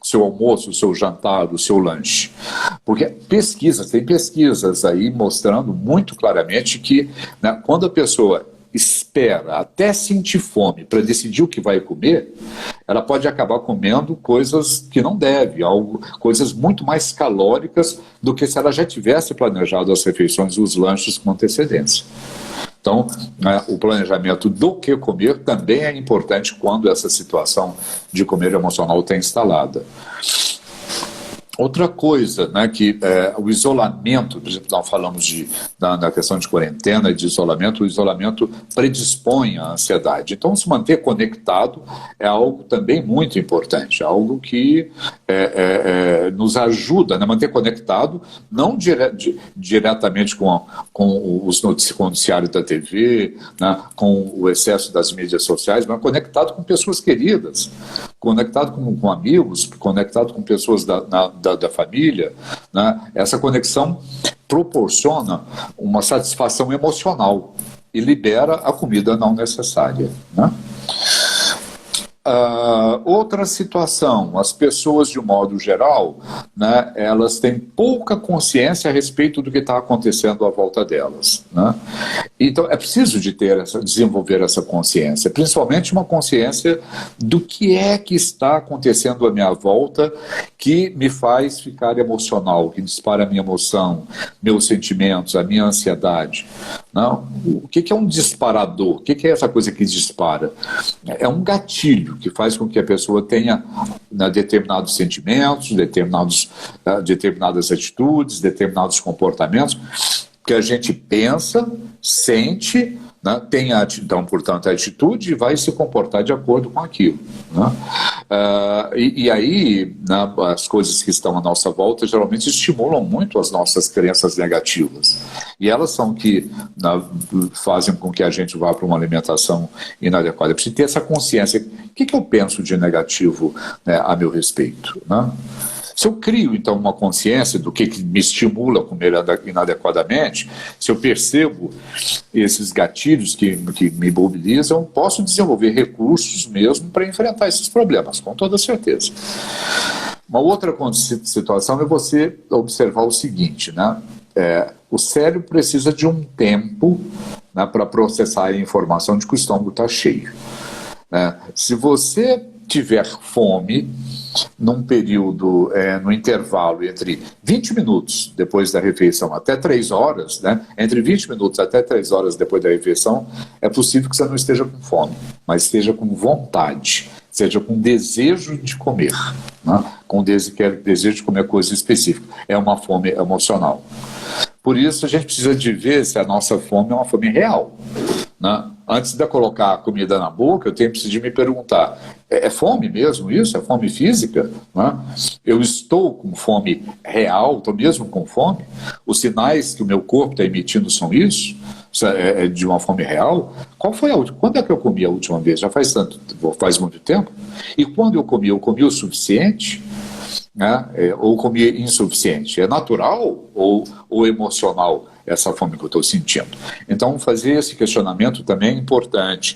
O seu almoço, o seu jantar, o seu lanche? Porque tem pesquisas aí mostrando muito claramente que, né, quando a pessoa espera até sentir fome para decidir o que vai comer, ela pode acabar comendo coisas que não deve, coisas muito mais calóricas do que se ela já tivesse planejado as refeições e os lanches com antecedência. Então, né, o planejamento do que comer também é importante quando essa situação de comer emocional está instalada. Outra coisa, né, que o isolamento, por exemplo, nós falamos da questão de quarentena e de isolamento, o isolamento predispõe à ansiedade. Então, se manter conectado é algo também muito importante, algo que nos ajuda, né, manter conectado, não diretamente com os noticiários da TV, né, com o excesso das mídias sociais, mas conectado com pessoas queridas, conectado com amigos, conectado com pessoas da família, né? Essa conexão proporciona uma satisfação emocional e libera a comida não necessária, né? Outra situação, as pessoas de um modo geral, né, elas têm pouca consciência a respeito do que está acontecendo à volta delas, né? Então é preciso desenvolver essa consciência, principalmente uma consciência do que é que está acontecendo à minha volta que me faz ficar emocional, que dispara a minha emoção, meus sentimentos, a minha ansiedade. Não? O que é um disparador? O que é essa coisa que dispara? É um gatilho que faz com que a pessoa tenha determinados sentimentos, determinadas atitudes, determinados comportamentos que a gente pensa, sente, né, tem então, portanto, a atitude e vai se comportar de acordo com aquilo, né? E aí, né, as coisas que estão à nossa volta geralmente estimulam muito as nossas crenças negativas. E elas são que, né, fazem com que a gente vá para uma alimentação inadequada. Eu preciso ter essa consciência. O que eu penso de negativo, né, a meu respeito, né? Se eu crio, então, uma consciência do que me estimula a comer inadequadamente, se eu percebo esses gatilhos que me mobilizam, posso desenvolver recursos mesmo para enfrentar esses problemas, com toda certeza. Uma outra situação é você observar o seguinte, né? O cérebro precisa de um tempo, né, para processar a informação de que o estômago está cheio, né? Se você tiver fome num período, no intervalo entre 20 minutos depois da refeição até 3 horas, né? Entre 20 minutos até 3 horas depois da refeição, é possível que você não esteja com fome, mas esteja com vontade, seja com desejo de comer, né? Com desejo de comer coisa específica. É uma fome emocional. Por isso, a gente precisa de ver se a nossa fome é uma fome real, né? Antes de colocar a comida na boca, eu preciso de me perguntar, é fome mesmo isso? É fome física? Né? Eu estou com fome real? Estou mesmo com fome? Os sinais que o meu corpo está emitindo são isso? É de uma fome real? Quando é que eu comi a última vez? Já faz muito tempo? E quando eu comi o suficiente? Né? Ou comi insuficiente? É natural ou emocional essa fome que eu estou sentindo? Então, fazer esse questionamento também é importante,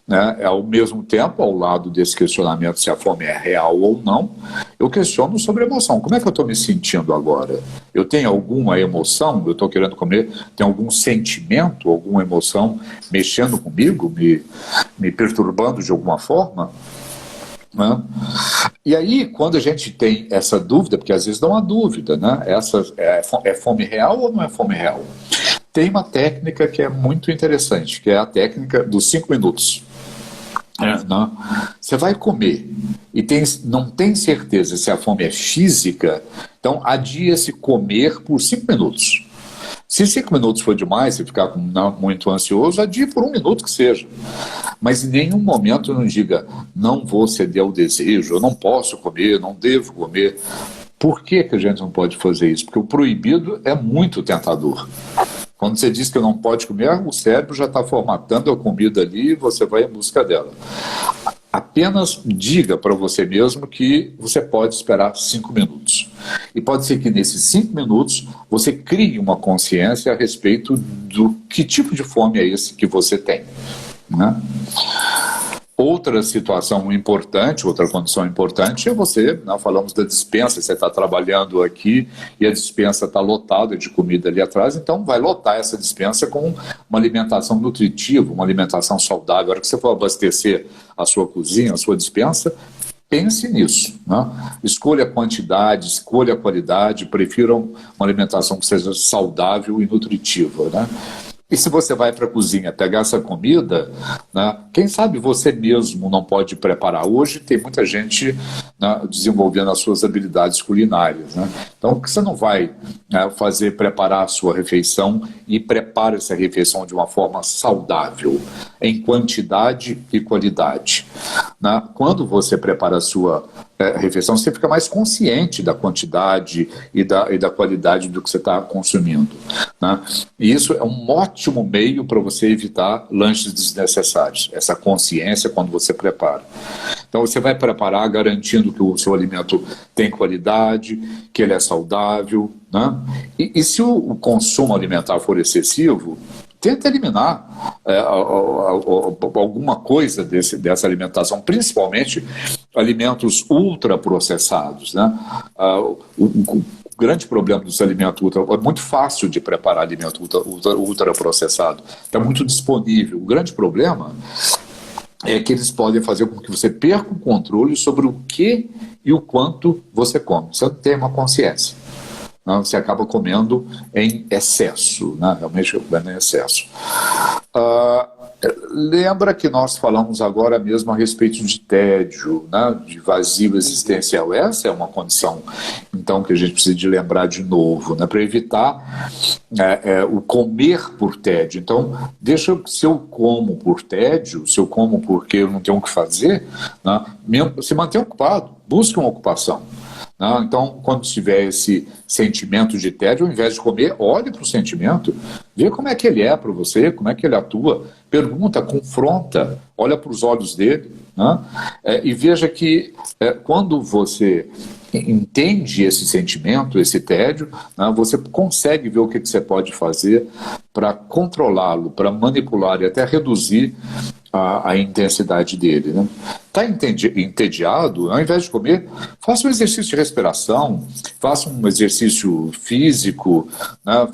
né? Ao mesmo tempo, ao lado desse questionamento se a fome é real ou não, eu questiono sobre a emoção. Como é que eu estou me sentindo agora? Eu tenho alguma emoção? Eu estou querendo comer? Tem algum sentimento, alguma emoção mexendo comigo, me perturbando de alguma forma? Né? E aí, quando a gente tem essa dúvida, porque às vezes dá uma dúvida, né? É fome real ou não é fome real? Tem uma técnica que é muito interessante, que é a técnica dos 5 minutos. Né? Você vai comer e não tem certeza se a fome é física, então adia-se comer por 5 minutos. Se 5 minutos for demais, se ficar muito ansioso, adie por 1 minuto que seja. Mas em nenhum momento não diga, não vou ceder ao desejo, eu não posso comer, não devo comer. Por que a gente não pode fazer isso? Porque o proibido é muito tentador. Quando você diz que não pode comer, o cérebro já está formatando a comida ali e você vai em busca dela. Apenas diga para você mesmo que você pode esperar 5 minutos. E pode ser que nesses 5 minutos você crie uma consciência a respeito do que tipo de fome é esse que você tem, né? Outra situação importante, outra condição importante é você, nós falamos da despensa, você está trabalhando aqui e a despensa está lotada de comida ali atrás, então vai lotar essa despensa com uma alimentação nutritiva, uma alimentação saudável. A hora que você for abastecer a sua cozinha, a sua despensa, pense nisso, né? Escolha a quantidade, escolha a qualidade, prefira uma alimentação que seja saudável e nutritiva, né? E se você vai para a cozinha pegar essa comida, né, quem sabe você mesmo não pode preparar. Hoje tem muita gente, né, desenvolvendo as suas habilidades culinárias. Né? Então, por que você não vai, né, preparar a sua refeição e prepara essa refeição de uma forma saudável, em quantidade e qualidade? Né? Quando você prepara a sua refeição, você fica mais consciente da quantidade e da qualidade do que você está consumindo. Né? E isso é um ótimo meio para você evitar lanches desnecessários, essa consciência quando você prepara. Então você vai preparar garantindo que o seu alimento tem qualidade, que ele é saudável. Né? E se o consumo alimentar for excessivo, tenta eliminar alguma coisa dessa alimentação, principalmente alimentos ultraprocessados. Né? O grande problema dos alimentos é muito fácil de preparar alimento ultraprocessado, está muito disponível. O grande problema é que eles podem fazer com que você perca o controle sobre o que e o quanto você come. Você não tem uma consciência. Você acaba comendo em excesso, né? Realmente comendo em excesso. Lembra que nós falamos agora mesmo a respeito de tédio, né? De vazio existencial. Essa é uma condição, então, que a gente precisa de lembrar de novo, né? Para evitar o comer por tédio. Então, se eu como por tédio, se eu como porque eu não tenho o que fazer, né? Se mantenha ocupado, busque uma ocupação. Então, quando tiver esse sentimento de tédio, ao invés de comer, olhe para o sentimento, vê como é que ele é para você, como é que ele atua, pergunta, confronta, olha para os olhos dele, né? E veja que quando você entende esse sentimento, esse tédio, né, você consegue ver o que você pode fazer para controlá-lo, para manipular e até reduzir a intensidade dele. Né? Está entediado? Ao invés de comer, faça um exercício de respiração, faça um exercício físico, né?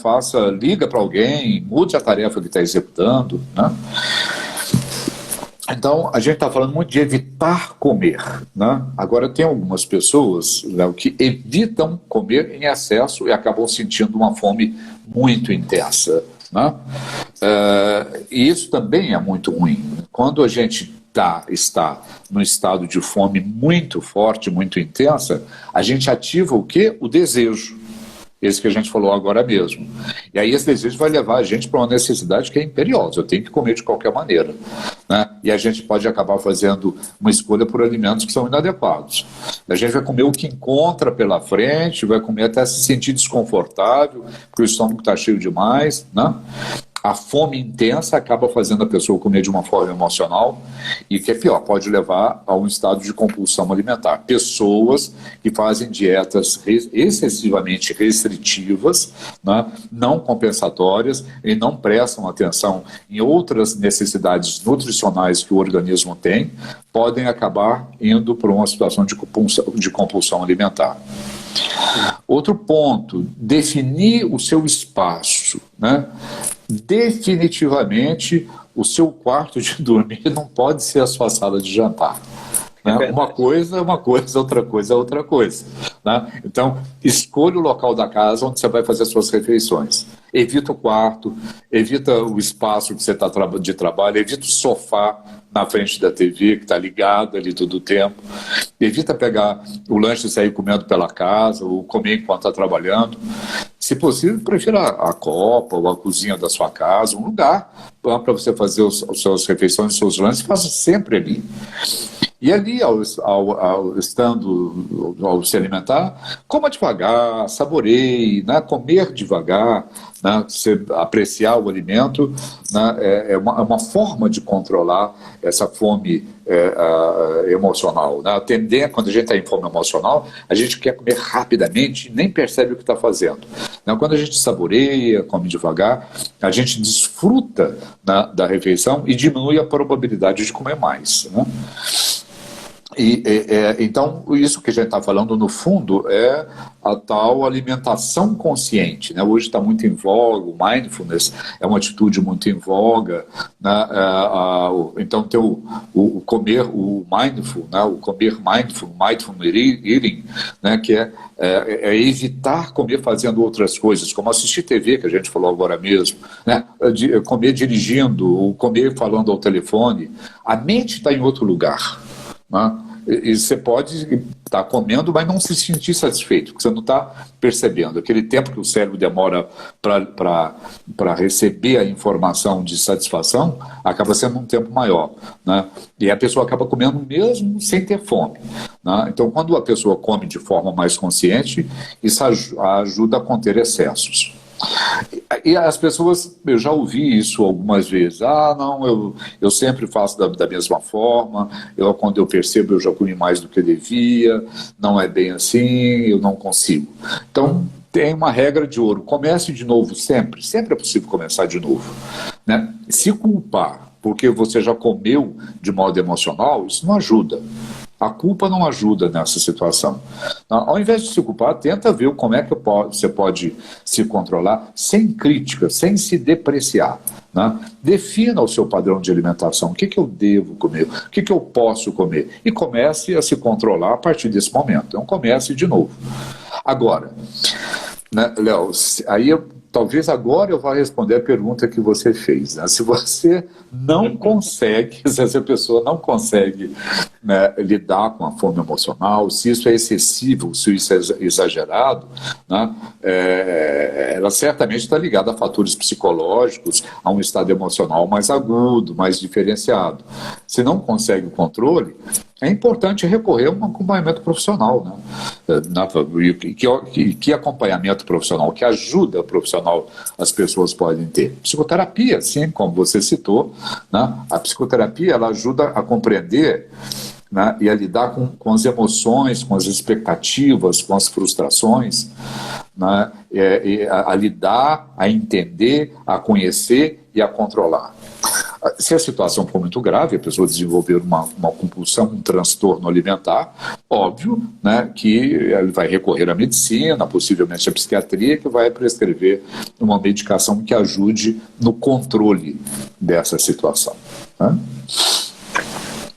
Liga para alguém, mude a tarefa que está executando. Né? Então, a gente está falando muito de evitar comer. Né? Agora, tem algumas pessoas, Léo, que evitam comer em excesso e acabam sentindo uma fome muito intensa. Né? E isso também é muito ruim. Quando a gente está num estado de fome muito forte, muito intensa, a gente ativa o quê? O desejo. Esse que a gente falou agora mesmo. E aí esse desejo vai levar a gente para uma necessidade que é imperiosa. Eu tenho que comer de qualquer maneira. Né? E a gente pode acabar fazendo uma escolha por alimentos que são inadequados. A gente vai comer o que encontra pela frente, vai comer até se sentir desconfortável, porque o estômago está cheio demais. Né? A fome intensa acaba fazendo a pessoa comer de uma forma emocional e, que é pior, pode levar a um estado de compulsão alimentar. Pessoas que fazem dietas excessivamente restritivas, né, não compensatórias e não prestam atenção em outras necessidades nutricionais que o organismo tem, podem acabar indo para uma situação de compulsão alimentar. Outro ponto, definir o seu espaço. Né? Definitivamente, o seu quarto de dormir não pode ser a sua sala de jantar. Né? Uma coisa é uma coisa, outra coisa é outra coisa. Né? Então, escolha o local da casa onde você vai fazer as suas refeições. Evita o quarto, evita o espaço que você está de trabalho, evita o sofá na frente da TV, que está ligado ali todo o tempo. Evita pegar o lanche e sair comendo pela casa, ou comer enquanto está trabalhando. Se possível, prefira a copa ou a cozinha da sua casa, um lugar para você fazer as suas refeições, os seus lanches, faça sempre ali. E ali, ao se alimentar, coma devagar, saboreie, né? Comer devagar, né? Você apreciar o alimento, né? É uma forma de controlar essa fome emocional. Né? Quando a gente está em fome emocional, a gente quer comer rapidamente e nem percebe o que está fazendo. Né? Quando a gente saboreia, come devagar, a gente desfruta, né, da refeição e diminui a probabilidade de comer mais. Né? Então, isso que a gente está falando, no fundo, é a tal alimentação consciente, né? Hoje está muito em voga, o mindfulness é uma atitude muito em voga, né? Então, tem o comer, o mindful, né? O comer mindful eating, né? Que é evitar comer fazendo outras coisas, como assistir TV, que a gente falou agora mesmo, né? Comer dirigindo, comer falando ao telefone. A mente está em outro lugar, né? E você pode estar comendo, mas não se sentir satisfeito, porque você não está percebendo. Aquele tempo que o cérebro demora para receber a informação de satisfação acaba sendo um tempo maior, né? E a pessoa acaba comendo mesmo sem ter fome, né? Então, quando a pessoa come de forma mais consciente, isso ajuda a conter excessos. E as pessoas, eu já ouvi isso algumas vezes, não, eu sempre faço da mesma forma, quando eu percebo eu já comi mais do que devia, não é bem assim, eu não consigo. Então, tem uma regra de ouro, comece de novo sempre é possível começar de novo, né? Se culpar porque você já comeu de modo emocional, isso não ajuda. A culpa não ajuda nessa situação. Ao invés de se culpar, tenta ver como é que você pode se controlar sem crítica, sem se depreciar, né? Defina o seu padrão de alimentação. O que eu devo comer? O que eu posso comer? E comece a se controlar a partir desse momento. Então comece de novo. Agora, né, Léo, talvez agora eu vá responder a pergunta que você fez, né? Se você não consegue, se essa pessoa não consegue, né, lidar com a fome emocional, se isso é excessivo, se isso é exagerado, né, ela certamente está ligada a fatores psicológicos, a um estado emocional mais agudo, mais diferenciado. Se não consegue o controle, é importante recorrer a um acompanhamento profissional, né? Que acompanhamento profissional, que ajuda profissional as pessoas podem ter? Psicoterapia, sim, como você citou, né? A psicoterapia ela ajuda a compreender, né, e a lidar com as emoções, com as expectativas, com as frustrações, né, a lidar, a entender, a conhecer e a controlar. Se a situação for muito grave, a pessoa desenvolver uma compulsão, um transtorno alimentar, óbvio, né, que ele vai recorrer à medicina, possivelmente à psiquiatria, que vai prescrever uma medicação que ajude no controle dessa situação, né?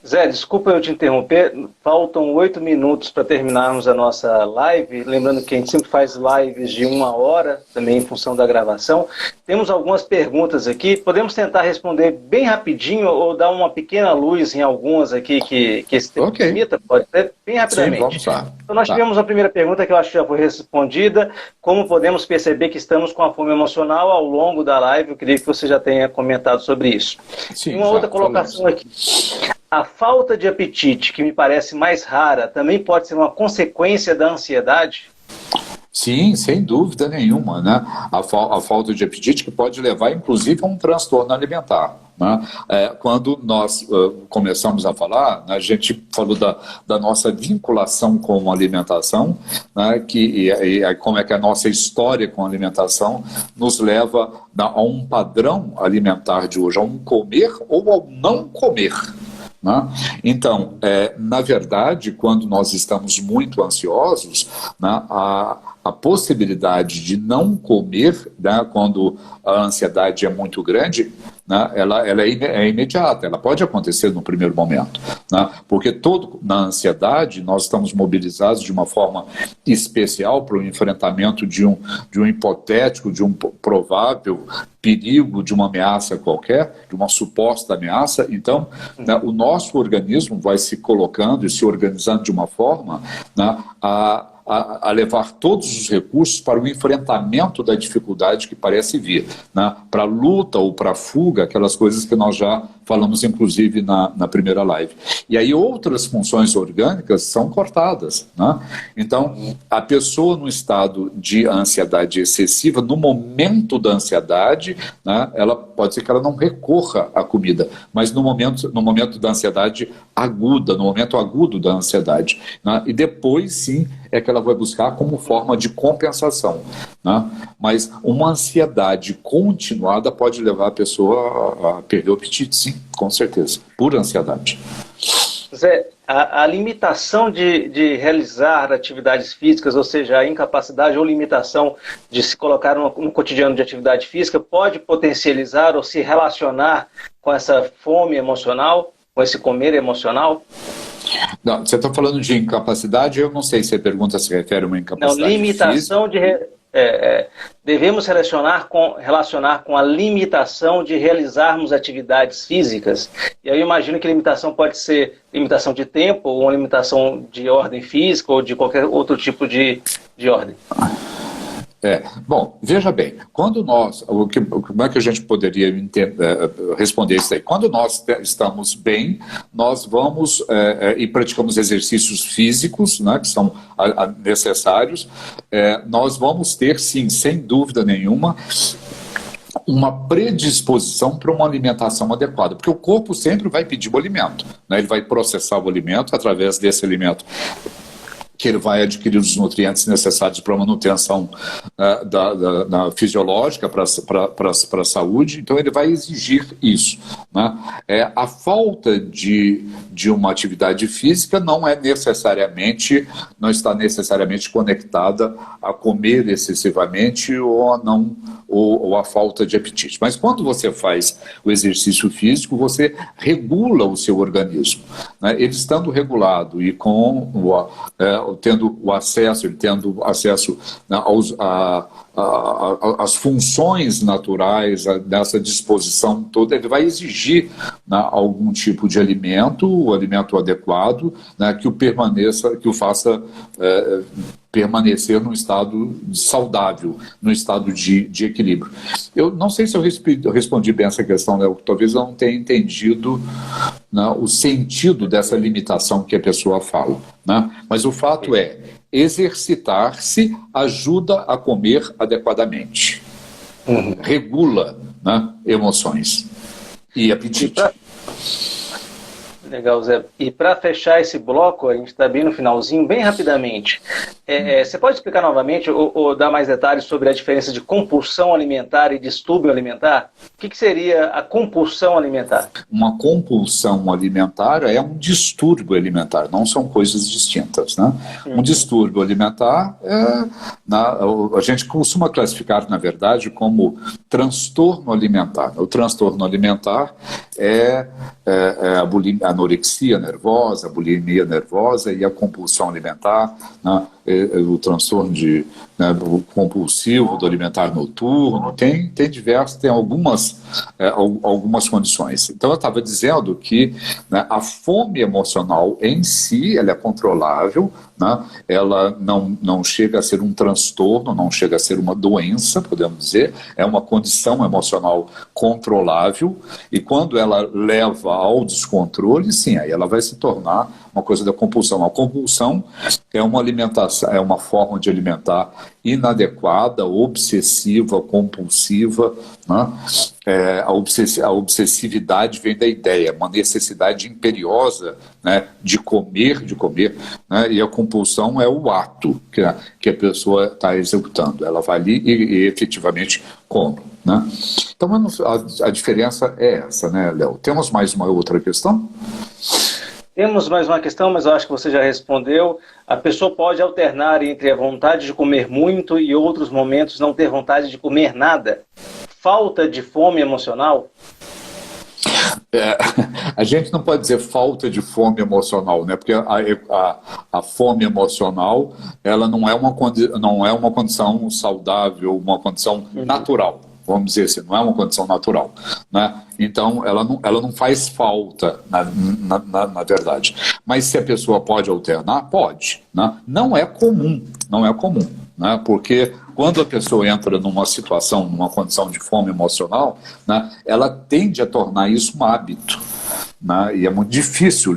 Zé, desculpa eu te interromper, faltam 8 minutos para terminarmos a nossa live, lembrando que a gente sempre faz lives de 1 hora, também em função da gravação. Temos algumas perguntas aqui, podemos tentar responder bem rapidinho ou dar uma pequena luz em algumas aqui que esse tempo permita? Pode ser bem rapidamente. Sim, vamos lá. Então nós tivemos a primeira pergunta que eu acho que já foi respondida, como podemos perceber que estamos com a fome emocional ao longo da live? Eu queria que você já tenha comentado sobre isso. Sim, e uma outra colocação aqui. A falta de apetite, que me parece mais rara, também pode ser uma consequência da ansiedade? Sim, sem dúvida nenhuma, né? A falta de apetite que pode levar, inclusive, a um transtorno alimentar, né? Quando nós começamos a falar, né, a gente falou da nossa vinculação com a alimentação, né, como é que a nossa história com a alimentação nos leva a um padrão alimentar de hoje, a um comer ou ao não comer, né? Então, na verdade, quando nós estamos muito ansiosos, né, a possibilidade de não comer, né, quando a ansiedade é muito grande, né, ela é imediata, ela pode acontecer no primeiro momento, né, porque na ansiedade nós estamos mobilizados de uma forma especial para o enfrentamento de um hipotético, de um provável perigo, de uma ameaça qualquer, de uma suposta ameaça. Então, né, o nosso organismo vai se colocando e se organizando de uma forma, né, a levar todos os recursos para o enfrentamento da dificuldade que parece vir, né? Para a luta ou para a fuga, aquelas coisas que nós já falamos, inclusive, na primeira live. E aí outras funções orgânicas são cortadas, né? Então, a pessoa no estado de ansiedade excessiva, no momento da ansiedade, né, ela pode ser que ela não recorra à comida, mas no momento da ansiedade aguda, no momento agudo da ansiedade, né? E depois, sim, é que ela vai buscar como forma de compensação, né? Mas uma ansiedade continuada pode levar a pessoa a perder o apetite, sim, com certeza, por ansiedade. Zé, a limitação de realizar atividades físicas, ou seja, a incapacidade ou limitação de se colocar no cotidiano de atividade física, pode potencializar ou se relacionar com essa fome emocional, com esse comer emocional? Não, você está falando de incapacidade, eu não sei se a pergunta se refere a uma incapacidade Não, limitação física. devemos relacionar com a limitação de realizarmos atividades físicas. E aí eu imagino que limitação pode ser limitação de tempo, ou uma limitação de ordem física, ou de qualquer outro tipo de ordem. Bom, veja bem, quando nós, como é que a gente poderia responder isso aí? Quando nós estamos bem, nós vamos e praticamos exercícios físicos, né, que são necessários, nós vamos ter, sim, sem dúvida nenhuma, uma predisposição para uma alimentação adequada, porque o corpo sempre vai pedir o alimento, né? Ele vai processar o alimento através desse alimento, que ele vai adquirir os nutrientes necessários para a manutenção da fisiológica, para a saúde, então ele vai exigir isso, né? A falta de uma atividade física não está necessariamente conectada a comer excessivamente ou a falta de apetite. Mas quando você faz o exercício físico, você regula o seu organismo, né? Ele estando regulado e tendo acesso, né, às funções naturais, dessa disposição toda, ele vai exigir, né, algum tipo de alimento, o alimento adequado, né, que o faça permanecer num estado saudável, num estado de equilíbrio. Eu não sei se eu respondi bem essa questão, né? Talvez eu não tenha entendido, né, o sentido dessa limitação que a pessoa fala, né? Mas o fato é, exercitar-se ajuda a comer adequadamente, regula, né, emoções e apetite. Legal, Zé. E para fechar esse bloco, a gente está bem no finalzinho, bem rapidamente. Você pode explicar novamente ou dar mais detalhes sobre a diferença de compulsão alimentar e distúrbio alimentar? O que seria a compulsão alimentar? Uma compulsão alimentar é um distúrbio alimentar, não são coisas distintas, né? Um distúrbio alimentar a gente costuma classificar, na verdade, como transtorno alimentar. O transtorno alimentar é a anorexia nervosa, a bulimia nervosa e a compulsão alimentar, né? O transtorno compulsivo do alimentar noturno, tem algumas condições. Então eu estava dizendo que, né, a fome emocional em si, ela é controlável, né? Ela não chega a ser um transtorno, não chega a ser uma doença, podemos dizer, é uma condição emocional controlável, e quando ela leva ao descontrole, sim, aí ela vai se tornar uma coisa da compulsão. A compulsão é uma alimentação, é uma forma de alimentar inadequada, obsessiva, compulsiva, né? A obsessividade vem da ideia, uma necessidade imperiosa, né, de comer, né? E a compulsão é o ato que a pessoa está executando. Ela vai ali e efetivamente come, né? Então a diferença é essa, né, Léo? Temos mais uma outra questão? Temos mais uma questão, mas eu acho que você já respondeu. A pessoa pode alternar entre a vontade de comer muito e outros momentos não ter vontade de comer nada? Falta de fome emocional? A gente não pode dizer falta de fome emocional, né? Porque a fome emocional, ela não é uma condição saudável, uma condição natural. Vamos dizer assim, não é uma condição natural, né? Então, ela não faz falta, na verdade. Mas se a pessoa pode alternar, pode, né? Não é comum, né? Porque quando a pessoa entra numa situação, numa condição de fome emocional, né, ela tende a tornar isso um hábito, né? E é muito difícil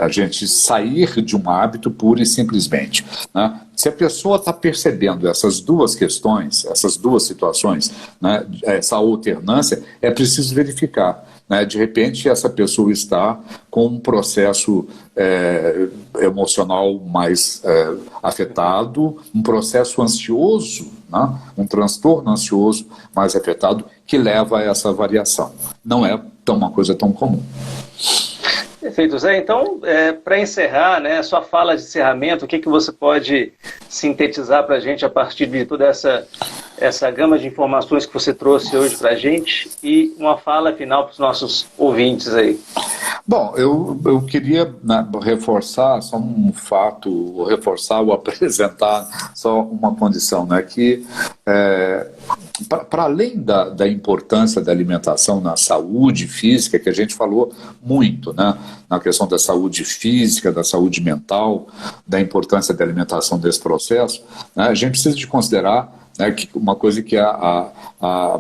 a gente sair de um hábito pura e simplesmente, né? Se a pessoa está percebendo essas duas questões, essas duas situações, né, essa alternância, é preciso verificar, né? De repente essa pessoa está com um processo emocional mais afetado, um processo ansioso, né? Um transtorno ansioso mais afetado, que leva a essa variação. Não é uma coisa tão comum. Perfeito. Perfeito, Zé. Então, para encerrar, né, sua fala de encerramento, o que você pode sintetizar para a gente a partir de toda essa gama de informações que você trouxe hoje para a gente e uma fala final para os nossos ouvintes aí? Bom, eu queria, né, reforçar só um fato, ou apresentar só uma condição, né, que para além da importância da alimentação na saúde física, que a gente falou muito, né, na questão da saúde física, da saúde mental, da importância da alimentação desse processo, né, a gente precisa de considerar, né, que uma coisa que a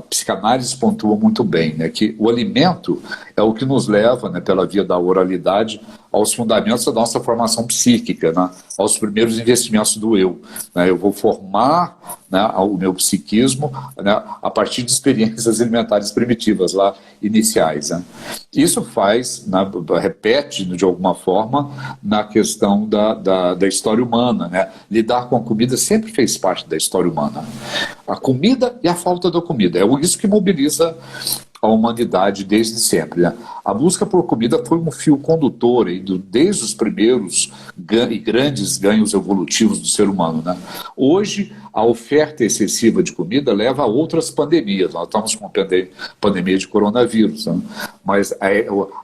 psicanálise pontua muito bem, né, que o alimento é o que nos leva, né, pela via da oralidade, aos fundamentos da nossa formação psíquica, né, aos primeiros investimentos do eu. Né, eu vou formar, né, o meu psiquismo, né, a partir de experiências alimentares primitivas, lá iniciais. Né. Isso faz, né, repete de alguma forma na questão da história humana. Né. Lidar com a comida sempre fez parte da história humana. A comida e a falta da comida. É isso que mobiliza a humanidade desde sempre. Né? A busca por comida foi um fio condutor desde os primeiros e grandes ganhos evolutivos do ser humano. Né? Hoje, a oferta excessiva de comida leva a outras pandemias. Nós estamos com a pandemia de coronavírus, né? Mas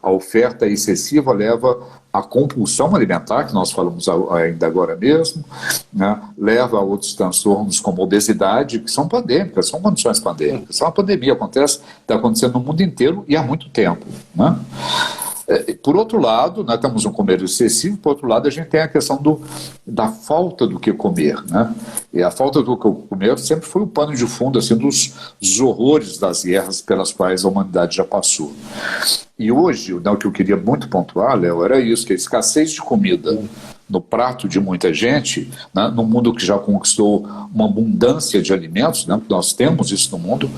a oferta excessiva leva à compulsão alimentar, que nós falamos ainda agora mesmo, né? Leva a outros transtornos como obesidade, que são pandêmicas, são condições pandêmicas. Isso é uma pandemia, está acontecendo no mundo inteiro e há muito tempo. Né? Por outro lado, nós temos um comer excessivo, por outro lado, a gente tem a questão da falta do que comer. Né? E a falta do que comer sempre foi o pano de fundo assim, dos horrores das guerras pelas quais a humanidade já passou. E hoje, o que eu queria muito pontuar, Léo, era isso, que a escassez de comida no prato de muita gente, né, no mundo que já conquistou uma abundância de alimentos, né, nós temos isso no mundo,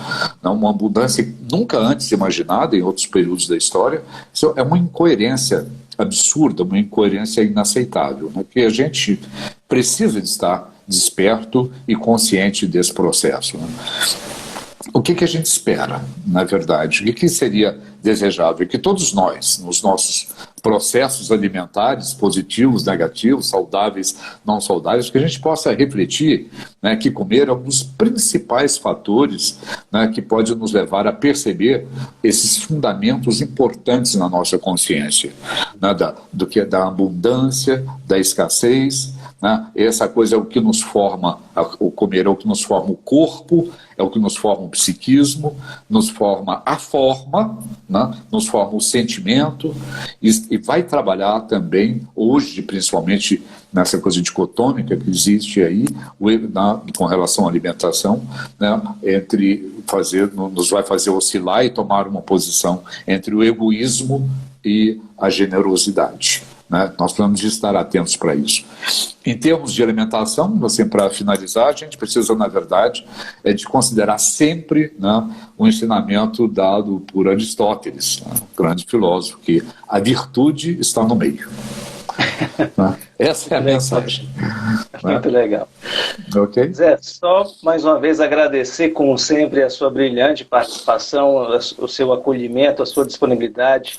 né, uma abundância nunca antes imaginada em outros períodos da história. Isso é uma incoerência absurda, uma incoerência inaceitável, né, que a gente precisa de estar desperto e consciente desse processo. Né. O que a gente espera, na verdade? O que seria desejável? Que todos nós, nos nossos processos alimentares, positivos, negativos, saudáveis, não saudáveis, que a gente possa refletir, né, que comer é um dos principais fatores, né, que pode nos levar a perceber esses fundamentos importantes na nossa consciência, né, da abundância, da escassez. Né? Essa coisa é o que nos forma, o comer é o que nos forma o corpo, é o que nos forma o psiquismo, nos forma a forma, né? Nos forma o sentimento e vai trabalhar também, hoje, principalmente nessa coisa dicotômica que existe aí, com relação à alimentação, né? Nos vai fazer oscilar e tomar uma posição entre o egoísmo e a generosidade. Né? Nós precisamos de estar atentos para isso. Em termos de alimentação, assim, para finalizar, a gente precisa, na verdade, de considerar sempre, né, o ensinamento dado por Aristóteles, né, grande filósofo, que a virtude está no meio. Né? Essa é a mensagem. Muito legal. Okay? Zé, só mais uma vez agradecer, como sempre, a sua brilhante participação, o seu acolhimento, a sua disponibilidade.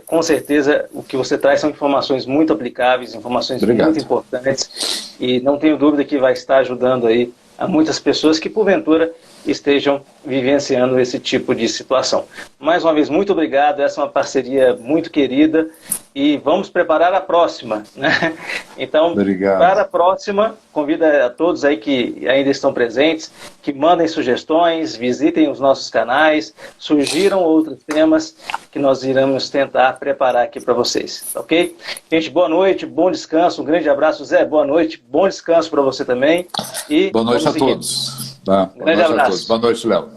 Com certeza, o que você traz são informações muito aplicáveis, informações muito importantes, e não tenho dúvida que vai estar ajudando aí a muitas pessoas que, porventura, estejam vivenciando esse tipo de situação. Mais uma vez, muito obrigado, essa é uma parceria muito querida e vamos preparar a próxima, né? Então, obrigado. Para a próxima, convido a todos aí que ainda estão presentes, que mandem sugestões, visitem os nossos canais, surgiram outros temas que nós iremos tentar preparar aqui para vocês, ok? Gente, boa noite, bom descanso, um grande abraço, Zé, boa noite, bom descanso para você também. E boa noite a todos. Grande abraço. Boa noite, Léo.